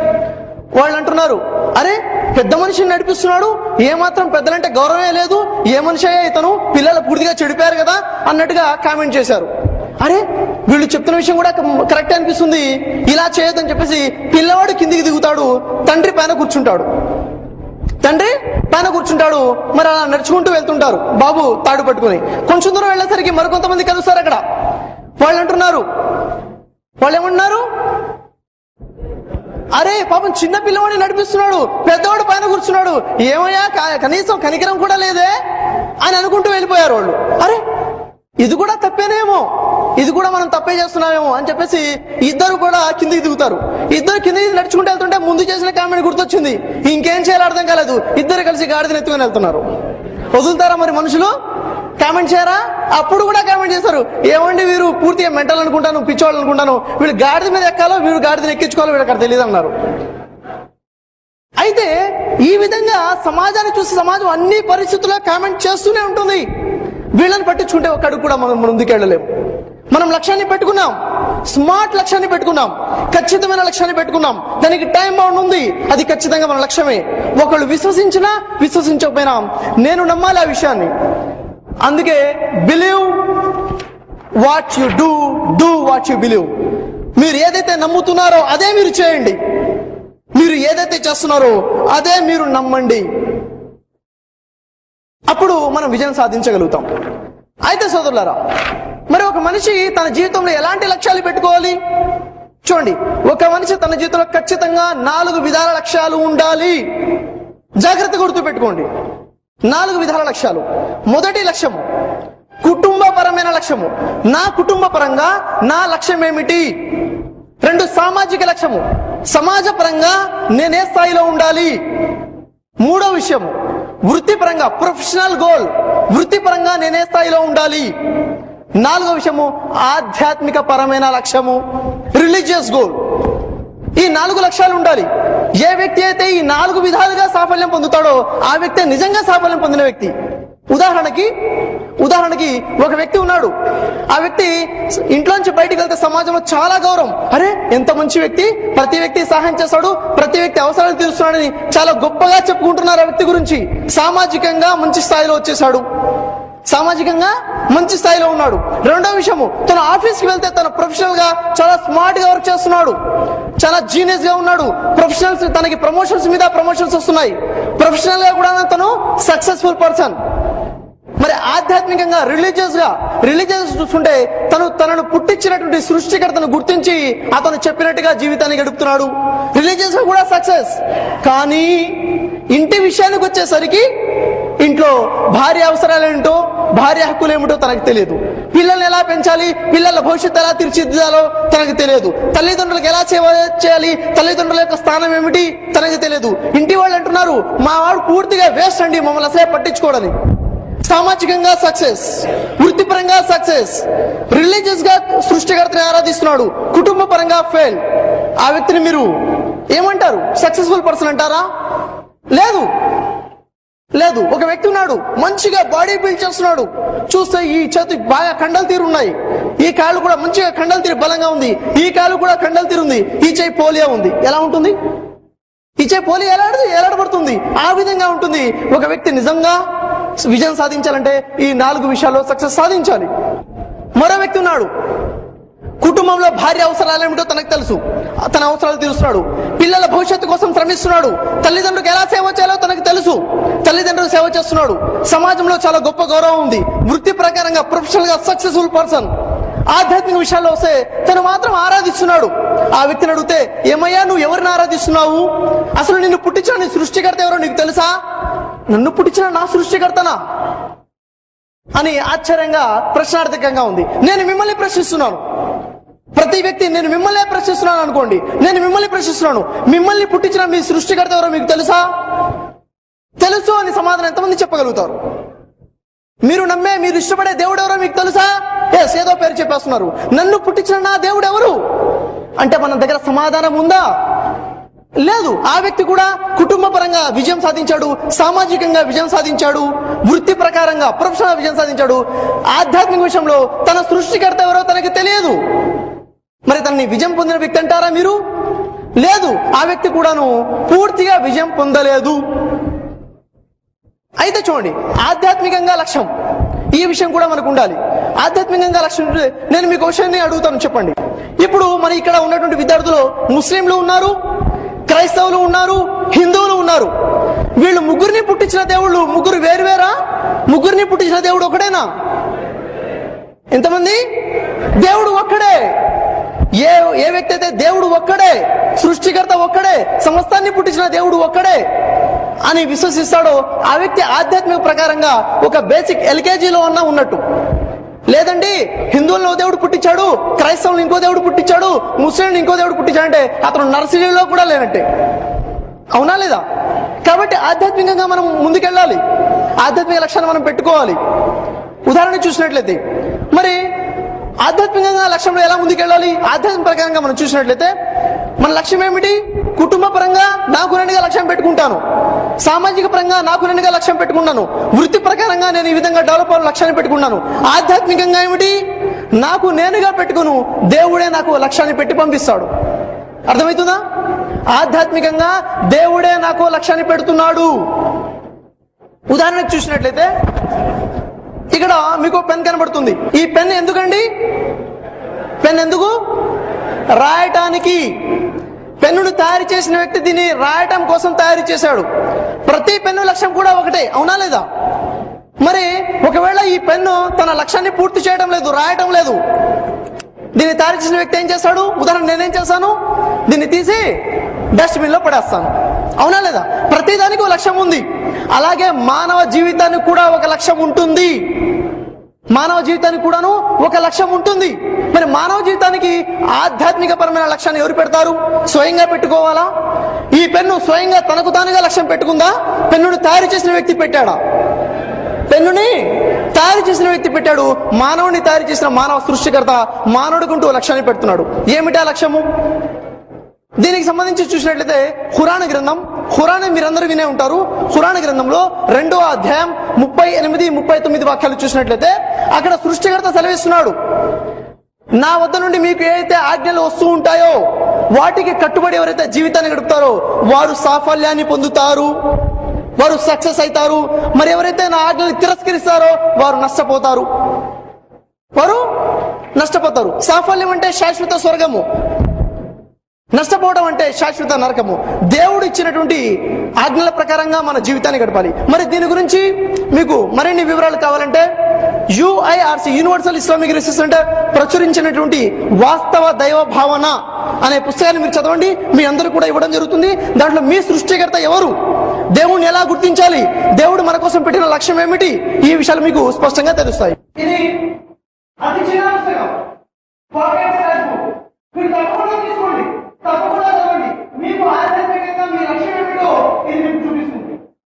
వాళ్ళు అంటున్నారు, అరే పెద్ద మనిషిని నడిపిస్తున్నాడు, ఏమాత్రం పెద్దలంటే గౌరవమే లేదు, ఏ మనిషి అయ్యా ఇతను, పిల్లలు పూర్తిగా చెడిపోయారు కదా అన్నట్టుగా కామెంట్ చేశారు. అరే వీళ్ళు చెప్తున్న విషయం కూడా కరెక్ట్ అనిపిస్తుంది, ఇలా చేయొద్దని చెప్పేసి పిల్లవాడు కిందికి దిగుతాడు, తండ్రి పైన కూర్చుంటాడు. మరి అలా నడుచుకుంటూ వెళ్తుంటారు బాబు తాడు పట్టుకుని. కొంచెం దూరం వెళ్ళేసరికి మరికొంతమంది కలుస్తారు అక్కడ. వాళ్ళు ఏమంటున్నారు, అరే పాపం చిన్న పిల్లవాడిని నడిపిస్తున్నాడు, పెద్దవాడు పైన కూర్చున్నాడు, ఏమయ్యా కనీసం కనికరం కూడా లేదే అని అనుకుంటూ వెళ్ళిపోయారు వాళ్ళు. అరే ఇది కూడా తప్పేనేమో, ఇది కూడా మనం తప్పే చేస్తున్నామేమో అని చెప్పేసి ఇద్దరు కూడా కిందికి దిగుతారు. ఇద్దరు కిందికి నడుచుకుంటూ వెళ్తుంటే ముందు చేసిన కామెంట్ గుర్తొచ్చింది. ఇంకేం చేయాలో అర్థం కాలేదు. ఇద్దరు కలిసి గాడిదని ఎత్తుకొని వెళ్తున్నారు. వదులుతారా మరి మనుషులు? కామెంట్ చేయరా? అప్పుడు కూడా కామెంట్ చేశారు, ఏమండి వీరు పూర్తిగా మెంటల్ అనుకుంటాను, పిచ్చోళ్ళు అనుకుంటాను, వీళ్ళు గాడిద మీద ఎక్కాలో వీళ్ళు గాడిదని ఎక్కించుకోవాలో వీళ్ళు అక్కడ తెలియదు అన్నారు. అయితే ఈ విధంగా సమాజాన్ని చూసి సమాజం అన్ని పరిస్థితుల్లో కామెంట్ చేస్తూనే ఉంటుంది. వీళ్ళని పట్టించుకుంటే ఒక అడుగు కూడా మనం ముందుకెళ్ళలేము. మనం లక్ష్యాన్ని పెట్టుకున్నాం, స్మార్ట్ లక్ష్యాన్ని పెట్టుకున్నాం, ఖచ్చితమైన లక్ష్యాన్ని పెట్టుకున్నాం, దానికి టైం బౌండ్ ఉంది, అది ఖచ్చితంగా మన లక్ష్యమే. ఒకళ్ళు విశ్వసించినా విశ్వసించకపోయినా నేను నమ్మాలి ఆ విషయాన్ని. అందుకే believe what you do, do what you believe. మీరు ఏదైతే నమ్ముతున్నారో అదే మీరు చేయండి, మీరు ఏదైతే చేస్తున్నారో అదే మీరు నమ్మండి. అప్పుడు మనం విజయం సాధించగలుగుతాం. అయితే సోదరులారా, మరి ఒక మనిషి తన జీవితంలో ఎలాంటి లక్ష్యాలు పెట్టుకోవాలి? చూడండి, ఒక మనిషి తన జీవితంలో ఖచ్చితంగా 4 విధాల లక్ష్యాలు ఉండాలి. జాగ్రత్తగా గుర్తు పెట్టుకోండి, 4 విధాల లక్ష్యాలు. మొదటి లక్ష్యము కుటుంబపరమైన లక్ష్యము. నా కుటుంబ పరంగా నా లక్ష్యం ఏమిటి? 2 సామాజిక లక్ష్యము, సమాజపరంగా నేనే స్థాయిలో ఉండాలి. 3వ విషయము వృత్తిపరంగా, ప్రొఫెషనల్ గోల్, వృత్తిపరంగా నేనే స్థాయిలో ఉండాలి. 4వ విషయము ఆధ్యాత్మిక పరమైన లక్ష్యము, రిలీజియస్ గోల్. ఈ 4 లక్ష్యాలు ఉండాలి. ఏ వ్యక్తి అయితే ఈ 4 విధాలుగా సాఫల్యం పొందుతాడో ఆ వ్యక్తి నిజంగా సాఫల్యం పొందిన వ్యక్తి. ఉదాహరణకి ఒక వ్యక్తి ఉన్నాడు, ఆ వ్యక్తి ఇంట్లోంచి బయటికి వెళ్తే సమాజంలో చాలా గౌరవం. అరే ఎంత మంచి వ్యక్తి, ప్రతి వ్యక్తి సహాయం చేస్తాడు, ప్రతి వ్యక్తి అవసరాలు తీరుస్తున్నాడని చాలా గొప్పగా చెప్పుకుంటున్నారు ఆ వ్యక్తి గురించి. సామాజికంగా మంచి స్థాయిలో వచ్చేసాడు, సామాజికంగా మంచి స్థాయిలో ఉన్నాడు. 2వ విషయము, తన ఆఫీస్కి వెళ్తే తన ప్రొఫెషనల్ గా చాలా స్మార్ట్ గా వర్క్ చేస్తున్నాడు, చాలా జీనియస్ గా ఉన్నాడు. ప్రొఫెషనల్స్, తనకి ప్రమోషన్స్ మీద ప్రమోషన్స్ వస్తున్నాయి. ప్రొఫెషనల్ గా కూడా తను సక్సెస్ఫుల్ పర్సన్. మరి ఆధ్యాత్మికంగా, రిలీజియస్ చూస్తుంటే తనను పుట్టించినటువంటి సృష్టికర్తను గుర్తించి అతను చెప్పినట్టుగా జీవితాన్ని గడుపుతున్నాడు. రిలీజియస్ గా కూడా సక్సెస్. కానీ ఇంటి విషయానికి వచ్చేసరికి ఇంట్లో భార్య అవసరాలేంటో, భార్య హక్కులు ఏమిటో తనకు తెలియదు. పిల్లల్ని ఎలా పెంచాలి, పిల్లల భవిష్యత్తు ఎలా తీర్చిదిద్దాలో తనకు తెలియదు. తల్లిదండ్రులకు ఎలా సేవ చేయాలి, తల్లిదండ్రుల యొక్క స్థానం ఏమిటి తనకు తెలియదు. ఇంటి వాళ్ళు అంటున్నారు, మా వాడు పూర్తిగా వేస్ట్ అండి, మమ్మల్ని అసలే పట్టించుకోవడానికి. సామాజికంగా సక్సెస్, వృత్తిపరంగా సక్సెస్, రిలీజియస్ గా సృష్టికర్తని ఆరాధిస్తున్నాడు, కుటుంబ పరంగా ఫెయిల్. ఆ వ్యక్తిని మీరు ఏమంటారు? సక్సెస్ఫుల్ పర్సన్ అంటారా? లేదు. ఒక వ్యక్తి ఉన్నాడు, మంచిగా బాడీ బిల్డ్ చేస్తున్నాడు, చూస్తే ఈ చేతి బాగా కండలు తీరున్నాయి, ఈ కాళ్ళు కూడా మంచిగా కండలు తీరు బలంగా ఉంది, ఈ కాళ్ళు కూడా కండలు తీరుంది, ఈ చేయి పోలియో ఉంది. ఎలా ఉంటుంది? ఈ చేయి పోలియో ఎలాడబడుతుంది. ఆ విధంగా ఉంటుంది. ఒక వ్యక్తి నిజంగా విజయం సాధించాలంటే ఈ 4 విషయాల్లో సక్సెస్ సాధించాలి. మరో వ్యక్తి ఉన్నాడు, కుటుంబంలో భార్య అవసరాలు ఏమిటో తనకు తెలుసు, తన అవసరాలు తీరుస్తున్నాడు, పిల్లల భవిష్యత్తు కోసం శ్రమిస్తున్నాడు, తల్లిదండ్రులకు ఎలా సేవ చేయాలో తనకు తెలుసు, తల్లిదండ్రులకు సేవ చేస్తున్నాడు, సమాజంలో చాలా గొప్ప గౌరవం ఉంది, వృత్తి ప్రకారంగా ప్రొఫెషనల్ గా సక్సెస్ఫుల్ పర్సన్. ఆధ్యాత్మిక విషయాల్లో వస్తే తను మాత్రం ఆరాధిస్తున్నాడు. ఆ వ్యక్తిని అడిగితే, ఏమయ్యా నువ్వు ఎవరిని ఆరాధిస్తున్నావు? అసలు నిన్ను పుట్టించిన నీ సృష్టికర్త ఎవరో నీకు తెలుసా? నన్ను పుట్టించిన నా సృష్టికర్తనా అని ఆశ్చర్యంగా, ప్రశ్నార్థకంగా ఉంది. నేను మిమ్మల్ని ప్రశ్నిస్తున్నాను, ప్రతి వ్యక్తి నేను మిమ్మల్ని ప్రశ్నిస్తున్నాను అనుకోండి, నేను మిమ్మల్ని ప్రశ్నిస్తున్నాను, మిమ్మల్ని పుట్టించిన మీ సృష్టికర్త ఎవరో మీకు తెలుసా? తెలుసు అని సమాధానం ఎంతమంది చెప్పగలుగుతారు? మీరు నమ్మే, మీరు ఇష్టపడే దేవుడు ఎవరో మీకు తెలుసా? ఏదో పేరు చెప్పేస్తున్నారు. నన్ను పుట్టించిన నా దేవుడు ఎవరు అంటే మన దగ్గర సమాధానం ఉందా? లేదు. ఆ వ్యక్తి కూడా కుటుంబ పరంగా విజయం సాధించాడు, సామాజికంగా విజయం సాధించాడు, వృత్తి ప్రకారంగా ప్రొఫెషనల్ విజయం సాధించాడు. ఆధ్యాత్మిక విషయంలో తన సృష్టికర్త ఎవరో తనకి తెలియదు. మరి తనని విజయం పొందిన వ్యక్తి అంటారా మీరు? లేదు. ఆ వ్యక్తి కూడాను పూర్తిగా విజయం పొందలేదు. అయితే చూడండి, ఆధ్యాత్మికంగా లక్ష్యం, ఈ విషయం కూడా మనకు ఉండాలి. ఆధ్యాత్మికంగా లక్ష్యం నేను మీకు విషయాన్ని అడుగుతాను, చెప్పండి. ఇప్పుడు మన ఇక్కడ ఉన్నటువంటి విద్యార్థులు ముస్లింలు ఉన్నారు, క్రైస్తవులు ఉన్నారు, హిందువులు ఉన్నారు. వీళ్ళు ముగ్గురిని పుట్టించిన దేవుళ్ళు ముగ్గురు వేరువేరా? ముగ్గురిని పుట్టించిన దేవుడు ఒకడేనా? ఎంతమంది? దేవుడు ఒక్కడే. ఏ వ్యక్తి అయితే దేవుడు ఒక్కడే, సృష్టికర్త ఒక్కడే, సమస్తాన్ని పుట్టించిన దేవుడు ఒక్కడే అని విశ్వసిస్తాడో ఆ వ్యక్తి ఆధ్యాత్మిక ప్రకారంగా ఒక బేసిక్ ఎల్కేజీలో ఉన్నట్టు. లేదండి హిందువులను దేవుడు పుట్టించాడు, క్రైస్తవులను ఇంకో దేవుడు పుట్టించాడు, ముస్లింలను ఇంకో దేవుడు పుట్టించాడంటే అతను నర్సరీలో కూడా లేనట్టే. అవునా లేదా? కాబట్టి ఆధ్యాత్మికంగా మనం ముందుకెళ్ళాలి, ఆధ్యాత్మిక లక్ష్యాన్ని మనం పెట్టుకోవాలి. ఉదాహరణ చూసినట్లయితే మరి ఆధ్యాత్మికంగా లక్ష్యంలో ఎలా ముందుకెళ్ళాలి? ఆధ్యాత్మిక ప్రకారంగా మనం చూసినట్లయితే మన లక్ష్యం ఏమిటి? కుటుంబ పరంగా నాకు నేనుగా లక్ష్యం పెట్టుకుంటాను, సామాజిక పరంగా నాకు నేనుగా లక్ష్యం పెట్టుకున్నాను, వృత్తి ప్రకారంగా నేను ఈ విధంగా డెవలప్ అవ్వాలి లక్ష్యాన్ని పెట్టుకున్నాను. ఆధ్యాత్మికంగా ఏమిటి? నాకు నేనుగా పెట్టుకును దేవుడే నాకు లక్ష్యాన్ని పెట్టి పంపిస్తాడు. అర్థమవుతుందా? ఆధ్యాత్మికంగా దేవుడే నాకు లక్ష్యాన్ని పెడుతున్నాడు. ఉదాహరణకు చూసినట్లయితే ఇక్కడ మీకు పెన్ కనబడుతుంది. ఈ పెన్ ఎందుకండి? పెన్ ఎందుకు? రాయటానికి. పెన్నును తయారు చేసిన వ్యక్తి దీన్ని రాయటం కోసం తయారు చేశాడు. ప్రతి పెన్ను లక్ష్యం కూడా ఒకటే. అవునా లేదా? మరి ఒకవేళ ఈ పెన్ను తన లక్ష్యాన్ని పూర్తి చేయడం లేదు, రాయటం లేదు, దీన్ని తయారు చేసిన వ్యక్తి ఏం చేస్తాడు? ఉదాహరణ నేనేం చేస్తాను, దీన్ని తీసి డస్ట్బిన్ లో పడేస్తాను. అవునా లేదా? ప్రతిదానికి ఒక లక్ష్యం ఉంది. అలాగే మానవ జీవితానికి కూడా ఒక లక్ష్యం ఉంటుంది. మానవ జీవితానికి కూడాను ఒక లక్ష్యం ఉంటుంది. మరి మానవ జీవితానికి ఆధ్యాత్మిక పరమైన లక్ష్యాన్ని ఎవరు పెడతారు? స్వయంగా పెట్టుకోవాలా? ఈ పెన్ను స్వయంగా తనకు తానుగా లక్ష్యం పెట్టుకుందా? పెన్నును తయారు చేసిన వ్యక్తి పెట్టాడా? పెన్నుని తయారు చేసిన వ్యక్తి పెట్టాడు. మానవుని తయారు చేసిన మానవ సృష్టికర్త మానవుడికుంటూ లక్ష్యాన్ని పెడుతున్నాడు. ఏమిటా లక్ష్యము? దీనికి సంబంధించి చూసినట్లయితే ఖురాన్ గ్రంథం, ఖురాన్ మీరందరూ వినే ఉంటారు. ఖురాన్ గ్రంథంలో 2వ అధ్యాయం 38, 39 వాక్యాలు చూసినట్లయితే అక్కడ సృష్టికర్త సెలవిస్తున్నాడు, నా వద్ద నుండి మీకు ఏదైతే ఆజ్ఞలు వస్తూ ఉంటాయో వాటికి కట్టుబడి ఎవరైతే జీవితాన్ని గడుపుతారో వారు సాఫల్యాన్ని పొందుతారు, వారు సక్సెస్ అవుతారు. మరి ఎవరైతే నా ఆజ్ఞలు తిరస్కరిస్తారో వారు నష్టపోతారు. సాఫల్యం అంటే శాశ్వత స్వర్గము, నష్టపోవడం అంటే శాశ్వత నరకము. దేవుడు ఇచ్చినటువంటి ఆజ్ఞల ప్రకారంగా మన జీవితాన్ని గడపాలి. మరి దీని గురించి మీకు మరిన్ని వివరాలు కావాలంటే UIRC universal Islamic research centre ప్రచురించినటువంటి వాస్తవ దైవ భావన అనే పుస్తకాన్ని మీరు చదవండి. మీ అందరూ కూడా ఇవ్వడం జరుగుతుంది. దాంట్లో మీ సృష్టికర్త ఎవరు, దేవుణ్ణి ఎలా గుర్తించాలి, దేవుడు మన కోసం పెట్టిన లక్ష్యం ఏమిటి, ఈ విషయాలు మీకు స్పష్టంగా తెలుస్తాయి. ఇది అతి చిన్న పుస్తకం, మీరు తప్పకుండా తీసుకోండి, తప్పకుండా చదవండి. మీకు ఆధ్యాత్మికంగా మీ లక్ష్యం ఏమిటో ఇది మీకు చూపిస్తుంది.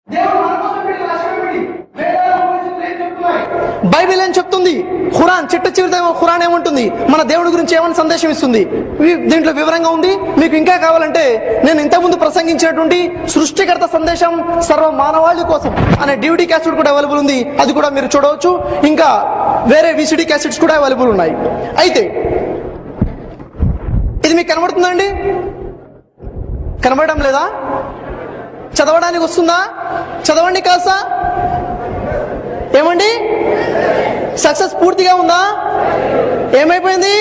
దేవుడు మన కోసం పెట్టిన లక్ష్యం ఏమిటి, వేదాలు ఉపనిషత్తులు ఏం చెప్తున్నాయి, బైబిల్ ఏం చెప్తుంది, ఖురాన్ చిట్ట చివరి ఖురాన్ ఏమంటుంది, మన దేవుడి గురించి ఏమని సందేశం ఇస్తుంది, దీంట్లో వివరంగా ఉంది. మీకు ఇంకా కావాలంటే నేను ఇంతకుముందు ప్రసంగించినటువంటి సృష్టికర్త సందేశం సర్వ మానవాళి కోసం అనే DVD క్యాసెట్ కూడా అవైలబుల్ ఉంది, అది కూడా మీరు చూడవచ్చు. ఇంకా వేరే VCD క్యాసెట్స్ కూడా అవైలబుల్ ఉన్నాయి. అయితే ఇది మీకు కనబడుతుందండి? కనబడడం లేదా? చదవడానికి వస్తుందా? చదవండి కాస్త. ఏమండి, సక్సెస్ పూర్తిగా ఉందా? ఏమైపోయింది?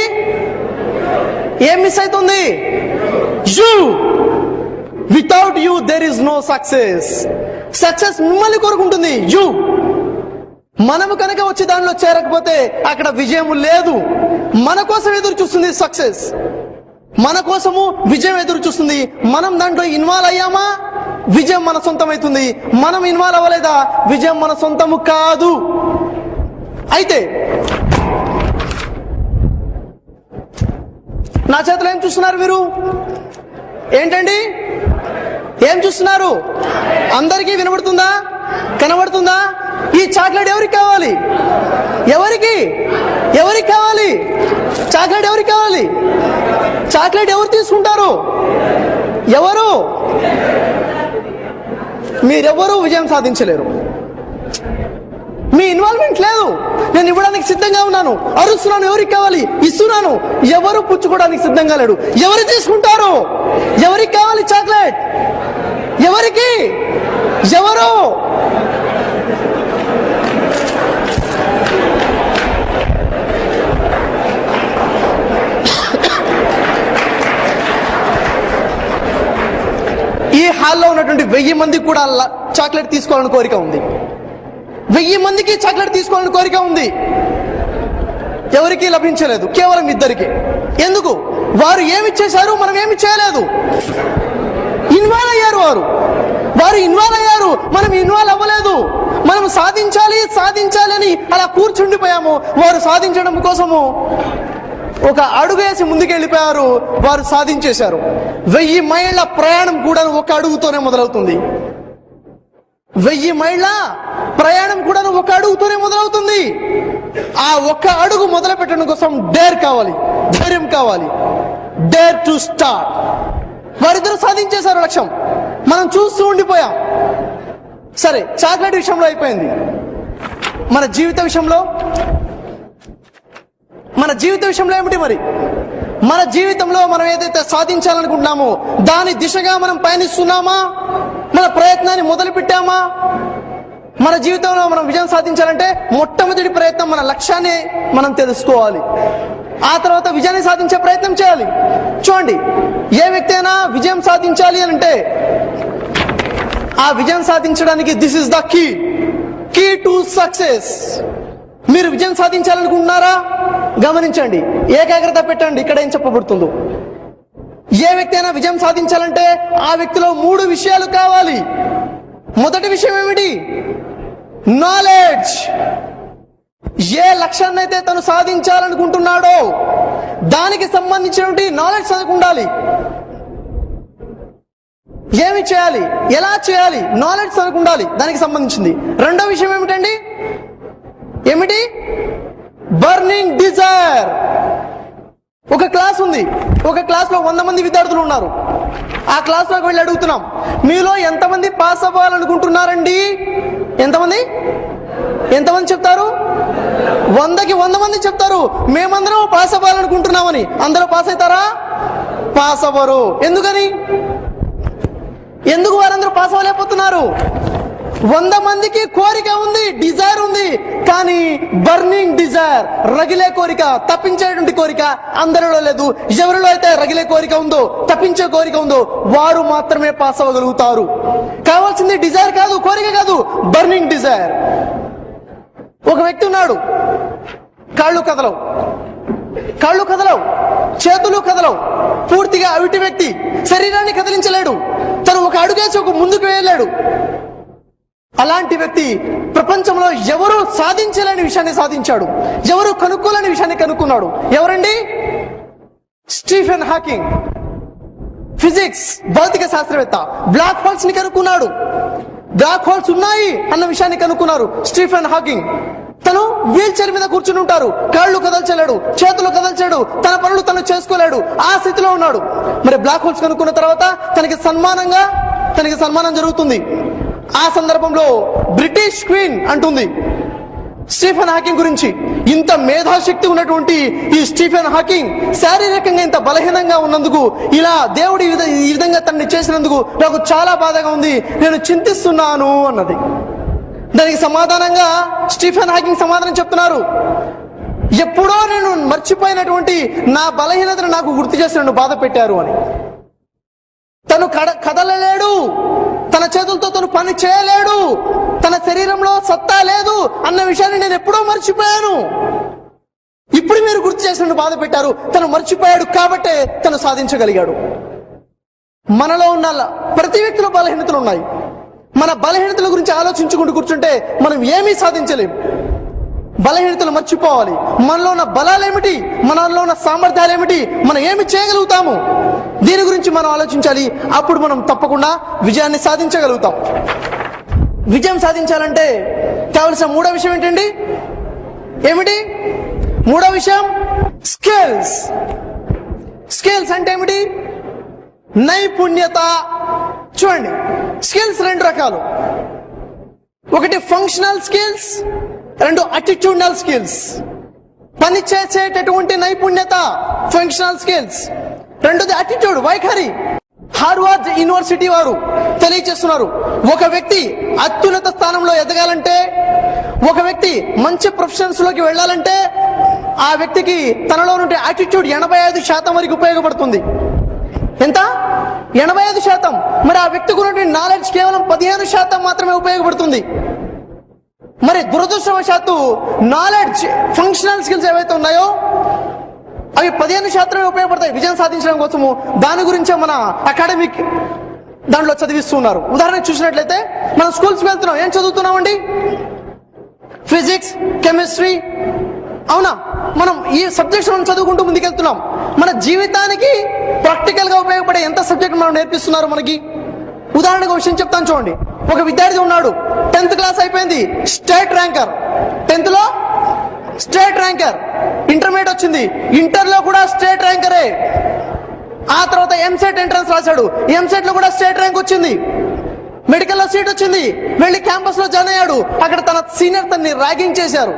ఏం మిస్ అవుతుంది? You, without you there is no success. Success మిమ్మల్ని కోరుకుంటుంది. యు, మనము కనుక వచ్చి దానిలో చేరకపోతే అక్కడ విజయం లేదు. మన కోసం ఎదురు చూస్తుంది సక్సెస్, మన కోసము విజయం ఎదురు చూస్తుంది. మనం దాంట్లో ఇన్వాల్వ్ అయ్యామా విజయం మన సొంతం అవుతుంది. మనం ఇన్వాల్వ్ అవ్వలేదా విజయం మన సొంతము కాదు. అయితే నా చేతిలో ఏం చూస్తున్నారు మీరు? ఏంటండి ఏం చూస్తున్నారు? అందరికీ వినబడుతుందా, కనబడుతుందా? ఈ చాక్లెట్ ఎవరికి కావాలి? ఎవరికి ఎవరికి కావాలి? చాక్లెట్ ఎవరికి కావాలి? చాక్లెట్ ఎవరు తీసుకుంటారు? ఎవరు? మీరెవరూ విజయం సాధించలేరు. మీ ఇన్వాల్వ్మెంట్ లేదు. నేను ఇవ్వడానికి సిద్ధంగా ఉన్నాను, అరుస్తున్నాను, ఎవరికి కావాలి ఇస్తున్నాను. ఎవరు పుచ్చుకోవడానికి సిద్ధంగా లేడు. ఎవరు తీసుకుంటారు? ఎవరికి కావాలి చాక్లెట్? ఎవరికి? ఎవరు? ఈ హాల్లో ఉన్నటువంటి 1000 మందికి కూడా చాక్లెట్ తీసుకోవాలని కోరిక ఉంది. 1000 మందికి చాక్లెట్ తీసుకోవాలని కోరిక ఉంది. ఎవరికి లభించలేదు, కేవలం 2కి. ఎందుకు? వారు ఏమి చేశారు, మనం ఏమి చేయలేదు. ఇన్వాల్వ్ అయ్యారు, వారు ఇన్వాల్వ్ అయ్యారు, మనం ఇన్వాల్వ్ అవ్వలేదు. మనం సాధించాలి అని అలా కూర్చుండిపోయాము. వారు సాధించడం కోసము ఒక అడుగు వేసి ముందుకెళ్ళిపోయారు, వారు సాధించేశారు. 1000 మైళ్ళ ప్రయాణం కూడా ఒక అడుగుతోనే మొదలవుతుంది. 1000 మైళ్ళ ప్రయాణం కూడా ఒక అడుగుతోనే మొదలవుతుంది. ఆ ఒక్క అడుగు మొదలు పెట్టడం కోసం డేర్ కావాలి, ధైర్యం కావాలి. Dare to start. వారిద్దరూ సాధించేశారు లక్ష్యం, మనం చూస్తూ ఉండిపోయాం. సరే, చాక్లెట్ విషయంలో అయిపోయింది. మన జీవిత విషయంలో ఏమిటి మరి? మన జీవితంలో మనం ఏదైతే సాధించాలనుకుంటున్నామో దాని దిశగా మనం పయనిస్తున్నామా? మన ప్రయత్నాన్ని మొదలు పెట్టామా? మన జీవితంలో మనం విజయం సాధించాలంటే మొట్టమొదటి ప్రయత్నం మన లక్ష్యాన్ని మనం తెలుసుకోవాలి. ఆ తర్వాత విజయాన్ని సాధించే ప్రయత్నం చేయాలి. చూడండి, ఏ వ్యక్తి అయినా విజయం సాధించాలి అంటే ఆ విజయం సాధించడానికి this is the key to success. మీరు విజయం సాధించాలనుకుంటున్నారా? గమనించండి, ఏకాగ్రత పెట్టండి. ఇక్కడ ఏం చెప్పబడుతుందో, ఏ వ్యక్తి అయినా విజయం సాధించాలంటే ఆ వ్యక్తిలో 3 విషయాలు కావాలి. మొదటి విషయం ఏమిటి? నాలెడ్జ్. ఏ లక్ష్యాన్ని అయితే తను సాధించాలనుకుంటున్నాడో దానికి సంబంధించినటువంటి నాలెడ్జ్ తనకు ఉండాలి. ఏమి చేయాలి, ఎలా చేయాలి, నాలెడ్జ్ తనకు ఉండాలి, దానికి సంబంధించింది. రెండో విషయం ఏమిటండి? ఏమిటి? Burning desire. ఒక క్లాస్ ఉంది, ఒక క్లాస్ లో 100 మంది విద్యార్థులు ఉన్నారు. ఆ క్లాస్ లోకి వెళ్ళి అడుగుతున్నాం, మీలో ఎంతమంది పాస్ అవ్వాలనుకుంటున్నారండి? ఎంతమంది చెప్తారు? 100కి 100 మంది చెప్తారు, మేమందరం పాస్ అవ్వాలనుకుంటున్నామని. అందరూ పాస్ అవుతారా? పాస్ అవ్వరు. ఎందుకు వారందరూ పాస్ అవ్వలేకపోతున్నారు? 100 మందికి కోరిక ఉంది, డిజైర్ ఉంది, కానీ బర్నింగ్ డిజైర్, రగిలే కోరిక, తప్పించేటువంటి కోరిక అందరిలో లేదు. ఎవరిలో అయితే రగిలే కోరిక ఉందో, తప్పించే కోరిక ఉందో వారు మాత్రమే పాస్ అవ్వగలుగుతారు. కావాల్సింది డిజైర్ కాదు, కోరిక కాదు, బర్నింగ్ డిజైర్. ఒక వ్యక్తి ఉన్నాడు, కాళ్ళు కదలవు, చేతులు కదలవు, పూర్తిగా అవిటి వ్యక్తి, శరీరాన్ని కదిలించలేడు, తను ఒక అడుగేసి ఒక ముందుకు వేయలేడు. అలాంటి వ్యక్తి ప్రపంచంలో ఎవరు సాధించలేని విషయాన్ని సాధించాడు, ఎవరు కనుక్కోలేని విషయాన్ని కనుక్కున్నాడు. ఎవరండి? Stephen Hawking. ఫిజిక్స్, భౌతిక శాస్త్రవేత్త. బ్లాక్ హోల్స్ ని కనుక్కున్నాడు. బ్లాక్ హోల్స్ ఉన్నాయి అన్న విషయాన్ని కనుక్కున్నారు స్టీఫెన్ హాకింగ్. తను వీల్ చైర్ మీద కూర్చుని ఉంటారు, కాళ్ళు కదల్చలేడు, చేతులు కదల్చలేడు, తన పనులు తను చేసుకోలేడు, ఆ స్థితిలో ఉన్నాడు. మరి బ్లాక్ హోల్స్ కనుక్కున్న తర్వాత తనకి సన్మానం జరుగుతుంది. ఆ సందర్భంలో బ్రిటిష్ క్వీన్ అంటుంది స్టీఫెన్ హాకింగ్ గురించి, ఇంత మేధాశక్తి ఉన్నటువంటి ఈ స్టీఫెన్ హాకింగ్ శారీరకంగా ఇంత బలహీనంగా ఉన్నందుకు, ఇలా దేవుడు ఈ విధంగా తనని చేసినందుకు నాకు చాలా బాధగా ఉంది, నేను చింతిస్తున్నాను అన్నది. దానికి సమాధానంగా స్టీఫెన్ హాకింగ్ సమాధానం చెప్తున్నారు, ఎప్పుడో నేను మర్చిపోయినటువంటి నా బలహీనతను నాకు గుర్తు చేసి నన్ను బాధ పెట్టారు అని. తను కదలలేడు, తన చేతులతో తను పని చేయలేడు, తన శరీరంలో సత్తా లేదు అన్న విషయాన్ని నేను ఎప్పుడో మర్చిపోయాను, ఇప్పుడు మీరు గుర్తు చేసి నన్ను బాధ పెట్టారు. తను మర్చిపోయాడు కాబట్టే తను సాధించగలిగాడు. మనలో ఉన్న ప్రతి వ్యక్తిలో బలహీనతలు ఉన్నాయి. మన బలహీనతల గురించి ఆలోచించుకుంటూ కూర్చుంటే మనం ఏమీ సాధించలేము. బలహీనతలు మర్చిపోవాలి. మనలో ఉన్న బలాలు ఏమిటి, మనలో ఉన్న సామర్థ్యాలు ఏమిటి, మనం ఏమి చేయగలుగుతాము, దీని గురించి మనం ఆలోచించాలి. అప్పుడు మనం తప్పకుండా విజయాన్ని సాధించగలుగుతాం. విజయం సాధించాలంటే కావలసిన 3వ విషయం ఏంటండి? ఏమిటి 3వ విషయం? స్కిల్స్. స్కిల్స్ అంటే ఏమిటి? నైపుణ్యత. చూడండి, స్కిల్స్ 2 రకాలు. ఒకటి ఫంక్షనల్ స్కిల్స్, 2 అటిట్యూడనల్ స్కిల్స్. పని చేసేటటువంటి నైపుణ్యత ఫంక్షనల్ స్కిల్స్. 2ది అటిట్యూడ్, వైఖరి. హార్వర్డ్ యూనివర్సిటీ వారు తెలియజేస్తున్నారు, ఒక వ్యక్తి అత్యున్నత స్థానంలో ఎదగాలంటే, ఒక వ్యక్తి మంచి ప్రొఫెషన్స్ లోకి వెళ్ళాలంటే ఆ వ్యక్తికి తనలో నుండి అటిట్యూడ్ 85% వరకు ఉపయోగపడుతుంది. ఎంత? 85%. మరి ఆ వ్యక్తికి ఉన్నటువంటి నాలెడ్జ్ కేవలం 15% మాత్రమే ఉపయోగపడుతుంది. మరి దురదృష్టవశాత్తు నాలెడ్జ్, ఫంక్షనల్ స్కిల్స్ ఏవైతే ఉన్నాయో అవి 15% ఉపయోగపడతాయి విజయం సాధించడం కోసము. దాని గురించే మన అకాడమిక్ దాంట్లో చదివిస్తున్నారు. ఉదాహరణకు చూసినట్లయితే మనం స్కూల్స్కి వెళ్తున్నాం, ఏం చదువుతున్నామండి? ఫిజిక్స్, కెమిస్ట్రీ, అవునా? మనం ఈ సబ్జెక్ట్స్ మనం చదువుకుంటూ ముందుకెళ్తున్నాం. మన జీవితానికి ప్రాక్టికల్ గా ఉపయోగపడే ఎంత సబ్జెక్ట్ మనం నేర్పిస్తున్నారు మనకి. ఉదాహరణకు విషయం చెప్తాను చూడండి. ఒక విద్యార్థి ఉన్నాడు, 10th క్లాస్ అయిపోయింది, స్టేట్ ర్యాంకర్. 10th లో స్టేట్ ర్యాంకర్. ఇంటర్మీడియట్ వచ్చింది, ఇంటర్ లో కూడా స్టేట్ ర్యాంకరే. ఆ తర్వాత ఎంసెట్ ఎంట్రన్స్ రాశాడు, ఎంసెట్ లో కూడా స్టేట్ ర్యాంక్ వచ్చింది. మెడికల్ లో సీట్ వచ్చింది, వెళ్ళి క్యాంపస్ లో జాయిన్ అయ్యాడు. అక్కడ తన సీనియర్ తనని ర్యాగింగ్ చేశారు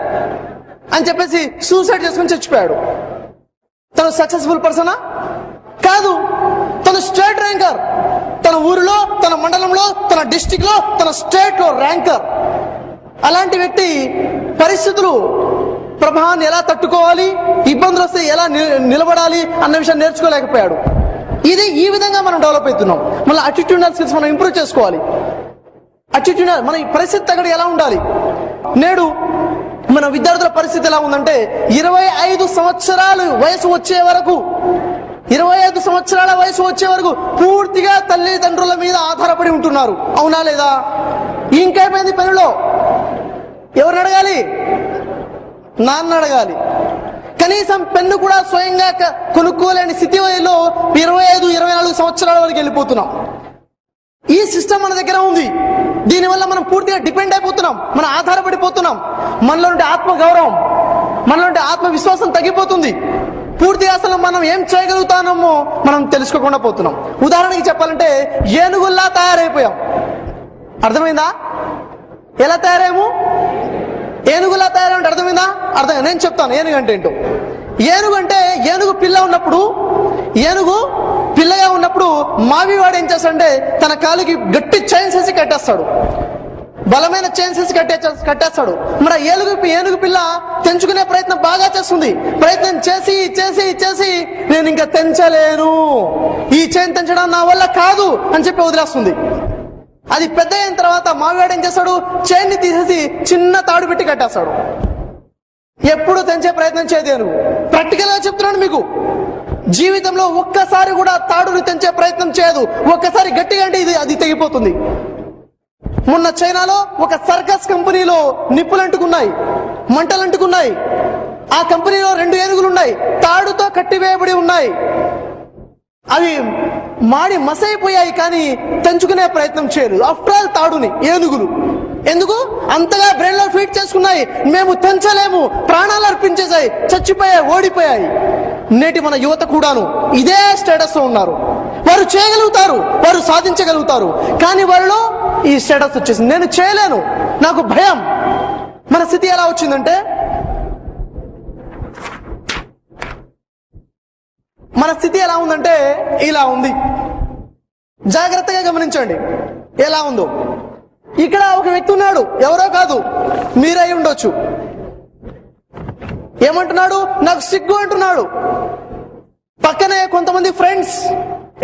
అని చెప్పేసి సూసైడ్ చేసుకుని చచ్చిపోయాడు. తను సక్సెస్ఫుల్ పర్సనా? కాదు. తను స్టేట్ ర్యాంకర్. తన ఊరిలో, తన మండలంలో, తన డిస్టిక్ లో, తన స్టేట్ లో ర్యాంకర్. అలాంటి వ్యక్తి పరిస్థితులు ప్రభావాన్ని ఎలా తట్టుకోవాలి, ఇబ్బందులు వస్తే ఎలా నిలబడాలి అన్న విషయం నేర్చుకోలేకపోయాడు. ఈ విధంగా మనం డెవలప్ అవుతున్నాం. మళ్ళీ అటిట్యూడనల్ స్కిల్స్ మనం ఇంప్రూవ్ చేసుకోవాలి. అటిట్యూడనల్ మన పరిస్థితి తగ్గడ ఎలా ఉండాలి. నేడు మన విద్యార్థుల పరిస్థితి ఎలా ఉందంటే 25 సంవత్సరాలు వయసు వచ్చే వరకు 25 సంవత్సరాల వయసు వచ్చే వరకు పూర్తిగా తల్లిదండ్రుల మీద ఆధారపడి ఉంటున్నారు. అవునా లేదా? ఇంకైపోయింది పనిలో ఎవరిని అడగాలి? నాన్న అడగాలి. కనీసం పెన్ను కూడా స్వయంగా కొనుక్కోలేని స్థితిలో 25-24 సంవత్సరాల వరకు వెళ్ళిపోతున్నాం. ఈ సిస్టమ్ మన దగ్గర ఉంది. దీనివల్ల మనం పూర్తిగా డిపెండ్ అయిపోతున్నాం, మనం ఆధారపడిపోతున్నాం. మనలో ఉండే ఆత్మగౌరవం, మనలో ఉండే ఆత్మవిశ్వాసం తగ్గిపోతుంది. పూర్తిగా అసలు మనం ఏం చేయగలుగుతామో మనం తెలుసుకోకుండా పోతున్నాం. ఉదాహరణకి చెప్పాలంటే ఏనుగుల్లా తయారైపోయాం. అర్థమైందా? ఎలా తయారేమో? ఏనుగులా తయారంటే అర్థమైందా? అర్థం. నేను చెప్తాను ఏనుగు అంటే ఏంటో. ఏనుగు అంటే ఏనుగు పిల్ల ఉన్నప్పుడు, ఏనుగు పిల్లగా ఉన్నప్పుడు మావివాడు ఏం చేస్తాడంటే తన కాలుకి గట్టి చైన్స్ వేసి కట్టేస్తాడు, బలమైన చైన్స్ వేసి కట్టేస్తాడు. మరి ఏనుగు పిల్ల తెంచుకునే ప్రయత్నం బాగా చేస్తుంది. ప్రయత్నం చేసి చేసి చేసి నేను ఇంకా తెంచలేను, ఈ చైన్ తెంచడం నా వల్ల కాదు అని చెప్పి వదిలేస్తుంది. అది పెద్ద అయిన తర్వాత మావివాడు ఏం చేస్తాడు? చైన్ ని తీసేసి చిన్న తాడు పెట్టి కట్టేస్తాడు. ఎప్పుడు తెంచే ప్రయత్నం చేయదు ఏనుగు. ప్రాక్టికల్ గా చెప్తున్నాను మీకు. జీవితంలో ఒక్కసారి కూడా తాడుని తెంచే ప్రయత్నం చేయదు. ఒక్కసారి గట్టిగా అంటే అది తెగిపోతుంది. మొన్న చైనాలో ఒక సర్కస్ కంపెనీలో నిప్పులంటుకున్నాయి, మంటలంటుకున్నాయి. ఆ కంపెనీలో 2 ఏనుగులు ఉన్నాయి, తాడుతో కట్టివేయబడి ఉన్నాయి. అవి మాడి మసైపోయాయి, కానీ తెంచుకునే ప్రయత్నం చేయలేదు. ఆఫ్టర్ ఆల్ తాడుని ఏనుగులు ఎందుకు అంతగా బ్రెయిన్ లో ఫీడ్ చేసుకున్నాయి? మేము తెంచలేము, ప్రాణాలు అర్పించేసాయి, చచ్చిపోయాయి, ఓడిపోయాయి. నేటి మన యువత కూడాను ఇదే స్టేటస్ లో ఉన్నారు. వారు చేయగలుగుతారు, వారు సాధించగలుగుతారు, కానీ వారిలో ఈ స్టేటస్ వచ్చేసింది, నేను చేయలేను, నాకు భయం. మన స్థితి ఎలా వచ్చిందంటే, మన స్థితి ఎలా ఉందంటే ఇలా ఉంది. జాగ్రత్తగా గమనించండి ఎలా ఉందో. ఇక్కడ ఒక వ్యక్తి ఉన్నాడు, ఎవరో కాదు, మీరై ఉండొచ్చు. ఏమంటున్నాడు? నాకు సిగ్గు అంటున్నాడు. పక్కనే కొంతమంది ఫ్రెండ్స్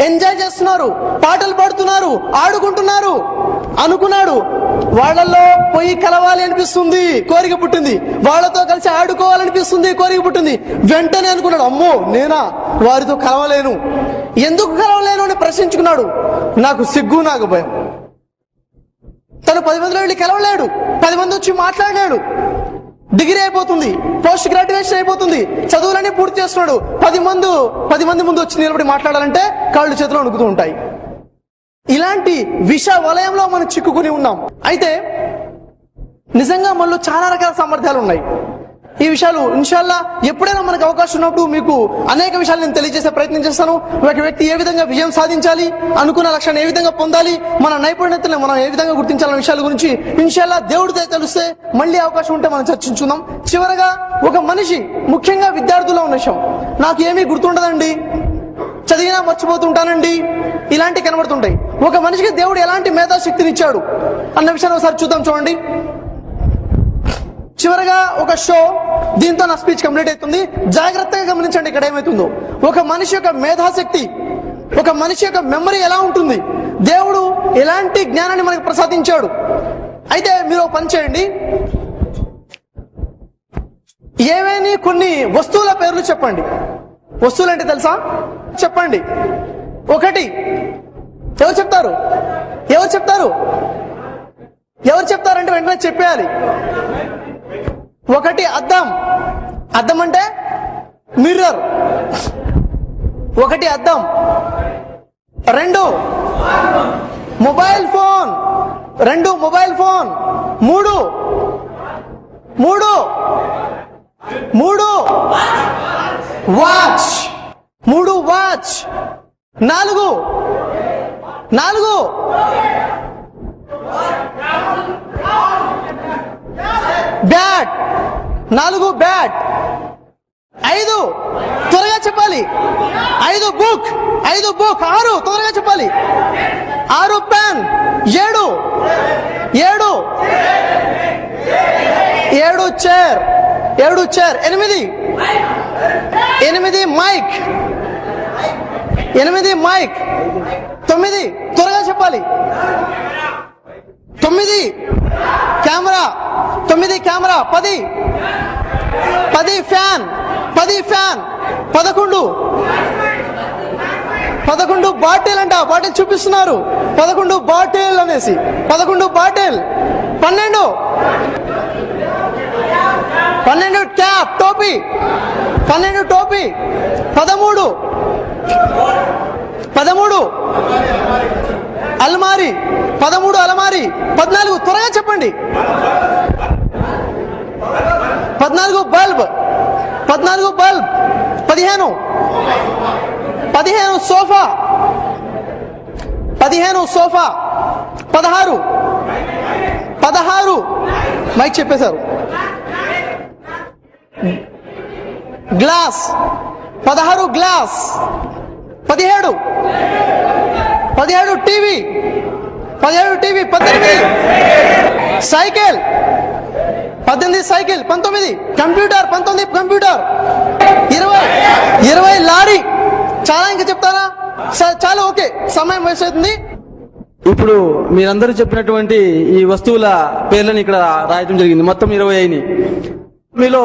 ఎంజాయ్ చేస్తున్నారు, పాటలు పాడుతున్నారు, ఆడుకుంటున్నారు. అనుకున్నాడు వాళ్ళల్లో పోయి కలవాలి అనిపిస్తుంది, కోరిక పుట్టింది. వాళ్ళతో కలిసి ఆడుకోవాలనిపిస్తుంది, కోరిక పుట్టింది. వెంటనే అనుకున్నాడు, అమ్మో నేనా, వారితో కలవలేను. ఎందుకు కలవలేను అని ప్రశ్నించుకున్నాడు. నాకు సిగ్గు, నాకు భయం. తను 10 మందిలో వెళ్ళి కలవలేడు, 10 మంది వచ్చి మాట్లాడాడు. డిగ్రీ అయిపోతుంది, పోస్ట్ గ్రాడ్యుయేషన్ అయిపోతుంది, చదువులన్నీ పూర్తి చేస్తున్నాడు. 10 మంది ముందు వచ్చి నిలబడి మాట్లాడాలంటే కాళ్ళు చేతులు వణుకుతూ ఉంటాయి. ఇలాంటి విష వలయంలో మనం చిక్కుకుని ఉన్నాం. అయితే నిజంగా మనలో చాలా రకాల సామర్థ్యాలు ఉన్నాయి. ఈ విషయాలు ఇన్షాల్లా ఎప్పుడైనా మనకు అవకాశం ఉన్నప్పుడు మీకు అనేక విషయాలు నేను తెలియజేసే ప్రయత్నం చేస్తాను. ఒక వ్యక్తి ఏ విధంగా విజయం సాధించాలి, అనుకున్న లక్ష్యాన్ని ఏ విధంగా పొందాలి, మన నైపుణ్యతను మనం ఏ విధంగా గుర్తించాలన్న విషయాల గురించి ఇన్షాల్లా దేవుడితో తెలిస్తే మళ్ళీ అవకాశం ఉంటే మనం చర్చించుకుందాం. చివరగా ఒక మనిషి, ముఖ్యంగా విద్యార్థుల్లో ఉన్న విషయం, నాకు ఏమీ గుర్తుండదండి, చదివినా మర్చిపోతుంటానండి, ఇలాంటివి కనబడుతుంటాయి. ఒక మనిషికి దేవుడు ఎలాంటి మేధాశక్తిని ఇచ్చాడు అన్న విషయాన్ని ఒకసారి చూద్దాం. చూడండి, చివరగా ఒక షో, దీంతో నా స్పీచ్ కంప్లీట్ అవుతుంది. జాగ్రత్తగా గమనించండి ఇక్కడ ఏమవుతుందో. ఒక మనిషి యొక్క మేధాశక్తి, ఒక మనిషి యొక్క మెమరీ ఎలా ఉంటుంది, దేవుడు ఎలాంటి జ్ఞానాన్ని మనకు ప్రసాదించాడు. అయితే మీరు ఒక పని చేయండి, ఏవైనా కొన్ని వస్తువుల పేర్లు చెప్పండి. వస్తువులు అంటే తెలుసా? చెప్పండి. ఒకటి. ఎవరు చెప్తారు? ఎవరు చెప్తారు? ఎవరు చెప్తారంటే వెంటనే చెప్పేయాలి. ఒకటి అద్దం. అద్దం అంటే మిర్రర్. ఒకటి అద్దం. రెండు మొబైల్ ఫోన్. రెండు మొబైల్ ఫోన్. మూడు మూడు మూడు వాచ్. మూడు వాచ్. నాలుగు నాలుగు బ్యాట్. నాలుగు బ్యాట్. ఐదు త్వరగా చెప్పాలి. ఐదు బుక్. ఐదు బుక్. ఆరు త్వరగా చెప్పాలి. ఆరు పెన్. ఏడు ఏడు ఏడు చైర్. ఏడు చైర్. ఎనిమిది ఎనిమిది మైక్. ఎనిమిది మైక్. తొమ్మిది త్వరగా చెప్పాలి. తొమ్మిది కెమెరా. తొమ్మిది కెమెరా. పది పది ఫ్యాన్. పది ఫ్యాన్. పదకొండు పదకొండు బాటిల్ అంట. బాటిల్ చూపిస్తున్నారు. 11 బాటిల్ అనేసి. 11 బాటిల్. 12 12 క్యాప్. టోపీ. 12 టోపీ. 13 13 అల్మారి. 13 అల్మారి. 14 త్వరగా చెప్పండి. 14 bulb. 14 bulb. 15 15 sofa. 15 sofa. 16 16 mike చెప్పేశారు. Glass. 16 glass. 17 17 TV. 17 TV. 18 cycle. 18 cycle. 19 computer. 19 computer. 20 lorry. చాలా ఇంకా చెప్తారా? చాలా. ఓకే, సమయం వేస్ట్ అవుతుంది. ఇప్పుడు మీరందరూ చెప్పినటువంటి ఈ వస్తువుల పేర్లను ఇక్కడ రాయటం జరిగింది. మొత్తం 20 అయినాయి. మీలో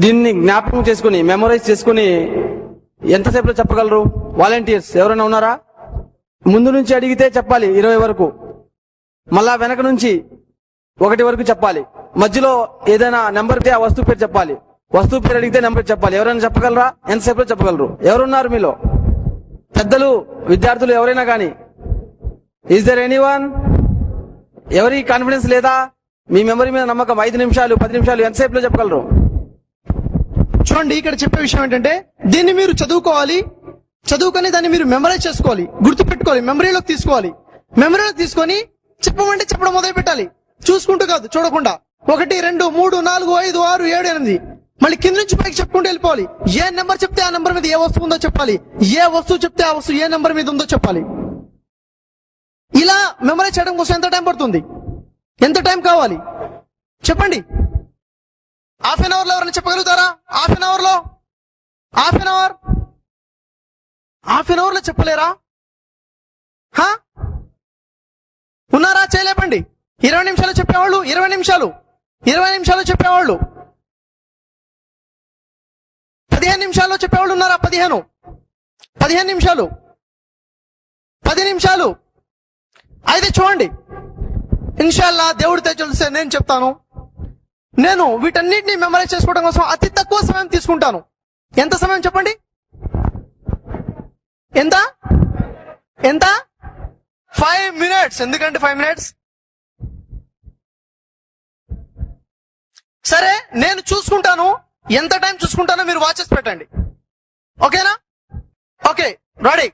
దీన్ని జ్ఞాపకం చేసుకుని మెమొరైజ్ చేసుకుని ఎంతసేపులో చెప్పగలరు? వాలంటీర్స్ ఎవరైనా ఉన్నారా? ముందు నుంచి అడిగితే చెప్పాలి 20 వరకు. మళ్ళా వెనక నుంచి 1 వరకు చెప్పాలి. మధ్యలో ఏదైనా నెంబర్ ఆ వస్తువు పేరు చెప్పాలి. వస్తువు పేరు అడిగితే నెంబర్ చెప్పాలి. ఎవరైనా చెప్పగలరా? ఎంతసేపులో చెప్పగలరు? ఎవరున్నారు మీలో? పెద్దలు, విద్యార్థులు ఎవరైనా కానీ? Is there anyone? ఎవరి కాన్ఫిడెన్స్ లేదా? మీ మెమరీ మీద నమ్మకం. 5 నిమిషాలు, 10 నిమిషాలు ఎంతసేపులో చెప్పగలరు? చూడండి, ఇక్కడ చెప్పే విషయం ఏంటంటే దీన్ని మీరు చదువుకోవాలి. చదువుకొని దాన్ని మీరు మెమరైజ్ చేసుకోవాలి, గుర్తుపెట్టుకోవాలి, మెమరీలోకి తీసుకోవాలి. మెమరీలోకి తీసుకొని చెప్పమంటే చెప్పడం మొదలు పెట్టాలి. చూసుకుంటూ కాదు, చూడకుండా. 1 2 3 4 5 6 7 8 మళ్ళీ కింద నుంచి పైకి చెప్పుకుంటూ వెళ్ళిపోవాలి. ఏ నెంబర్ చెప్తే ఆ నెంబర్ మీద ఏ వస్తువు ఉందో చెప్పాలి. ఏ వస్తువు చెప్తే ఆ వస్తువు ఏ నెంబర్ మీద ఉందో చెప్పాలి. ఇలా మెమరైజ్ చేయడం కోసం ఎంత టైం పడుతుంది? ఎంత టైం కావాలి చెప్పండి? ½ అన్ అవర్ లో ఎవరైనా చెప్పగలుగుతారా? ½ అన్ అవర్ లో? ½ అన్ అవర్? ½ అన్ అవర్ లో చెప్పలేరా? ఉన్నారా? చేయలేపండి. 20 నిమిషాలు చెప్పేవాళ్ళు, 20 నిమిషాలు, 20 నిమిషాలు చెప్పేవాళ్ళు, 15 నిమిషాల్లో చెప్పేవాళ్ళు ఉన్నారా? 15 నిమిషాలు, 10 నిమిషాలు. అయితే చూడండి, ఇన్షాల్లా దేవుడితో తెలిస్తే నేను చెప్తాను. నేను వీటన్నిటిని మెమరైజ్ చేసుకోవడం కోసం అతి తక్కువ సమయం తీసుకుంటాను. ఎంత సమయం చెప్పండి? ఎంత ఎంత 5 minutes. ఎందుకంటే 5 minutes? సరే, నేను చూసుకుంటాను. ఎంత టైం చూసుకుంటానో మీరు వాచెస్ పెట్టండి. ఓకేనా? Okay, ready.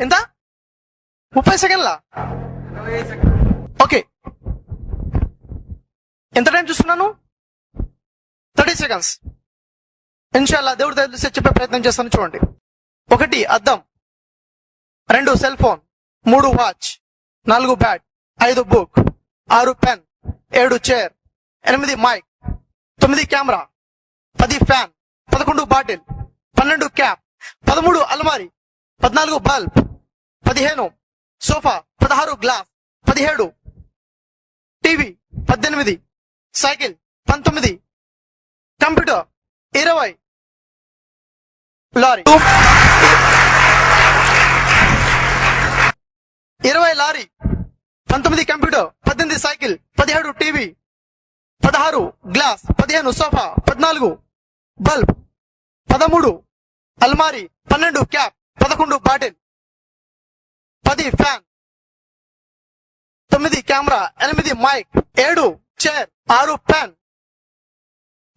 ఎంత? 30 సెకండ్లా? ఓకే, ఎంత టైం చూస్తున్నాను? 30 seconds. ఇన్షాల్లా దేవుడి తెలిసి చెప్పే ప్రయత్నం చేస్తాను, చూడండి. 1 అద్దం, 2 cell phone, 3 watch, 4 bat, 5 book, 6 pen, 7 chair, 8 mike, 9 camera, 10 fan, 11 bottle, 12 cap, 13 అల్మారీ, 14 bulb, 15 sofa, 16 glass, 17 TV, 18 cycle, 19 computer, 20 lorry, 20 lorry, 19 computer, 18 cycle, 17 TV, 16 glass, 15 sofa, 14 bulb, 13 అల్మారీ, 12 cap, 11 bottle, 10 fan, 9 camera, 8 mike, 7 chair, 6 pen,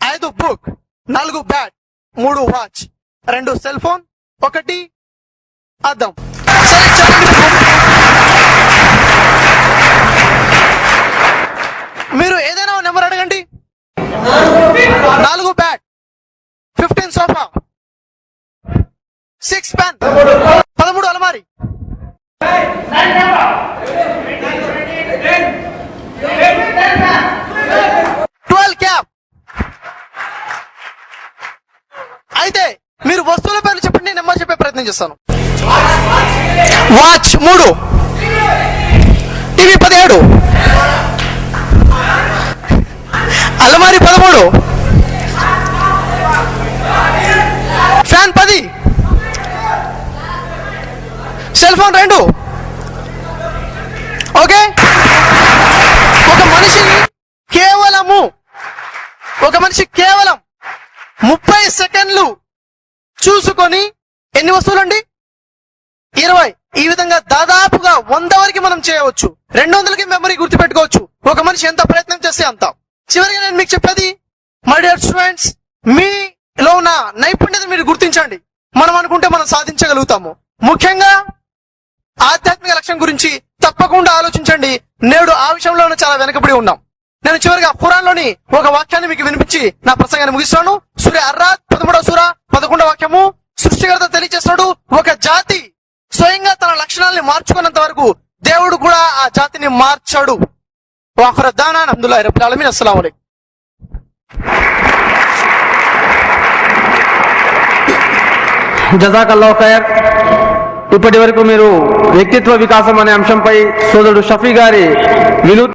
5 book, 4 bat, 3 watch, 2 cell phone, 1 అద్దం. సరే, చెప్పండి. మీరు ఏదైనా number అడగండి. 4 bat, 15 sofa, 6 pen, 13 అలమారి, 12 cap. అయితే మీరు వస్తువుల పేర్లు చెప్పండి, నెంబర్ చెప్పే ప్రయత్నం చేస్తాను. Watch 3, TV 17, అలమారి 13, fan 10, cell phone 2. Okay, ఒక మనిషి కేవలం 30 సెకండ్లు చూసుకొని ఎన్ని వస్తువులండి? 20. ఈ విధంగా దాదాపుగా 100 వరకు మనం చేయవచ్చు. 200కి మెమరీ గుర్తుపెట్టుకోవచ్చు. ఒక మనిషి ఎంత ప్రయత్నం చేస్తే అంత. చివరిగా నేను మీకు చెప్పేది, మై డియర్ స్టూడెంట్స్, మీలో ఉన్న నైపుణ్యత మీరు గుర్తించండి. మనం అనుకుంటే మనం సాధించగలుగుతాము. ముఖ్యంగా ఆధ్యాత్మిక లక్ష్యం గురించి తప్పకుండా ఆలోచించండి. నేడు ఆ విషయంలోనే చాలా వెనకబడి ఉన్నాం. నేను చివరిగా ఖురాన్లోని ఒక వాక్యాన్ని మీకు వినిపించి నా ప్రసంగాన్ని ముగిస్తాను. సూర అర్రాద్ 13వ సూర 11వ వాక్యము. సృష్టికర్త తెలియజేస్తున్నాడు, ఒక జాతి స్వయంగా తన లక్షణాలని మార్చుకున్నంత వరకు దేవుడు కూడా ఆ జాతిని మార్చాడు. వాఖిరుద్దానా అల్హమ్దులిల్లాహి రబ్బిల్ ఆలమీన్. అస్సలాము అలైకుం. జజాకల్లాహు ఖైర్. ఇప్పటి వరకు మీరు వ్యక్తిత్వ వికాసం అనే అంశంపై సోదరుడు షఫీ గారి వినూత్న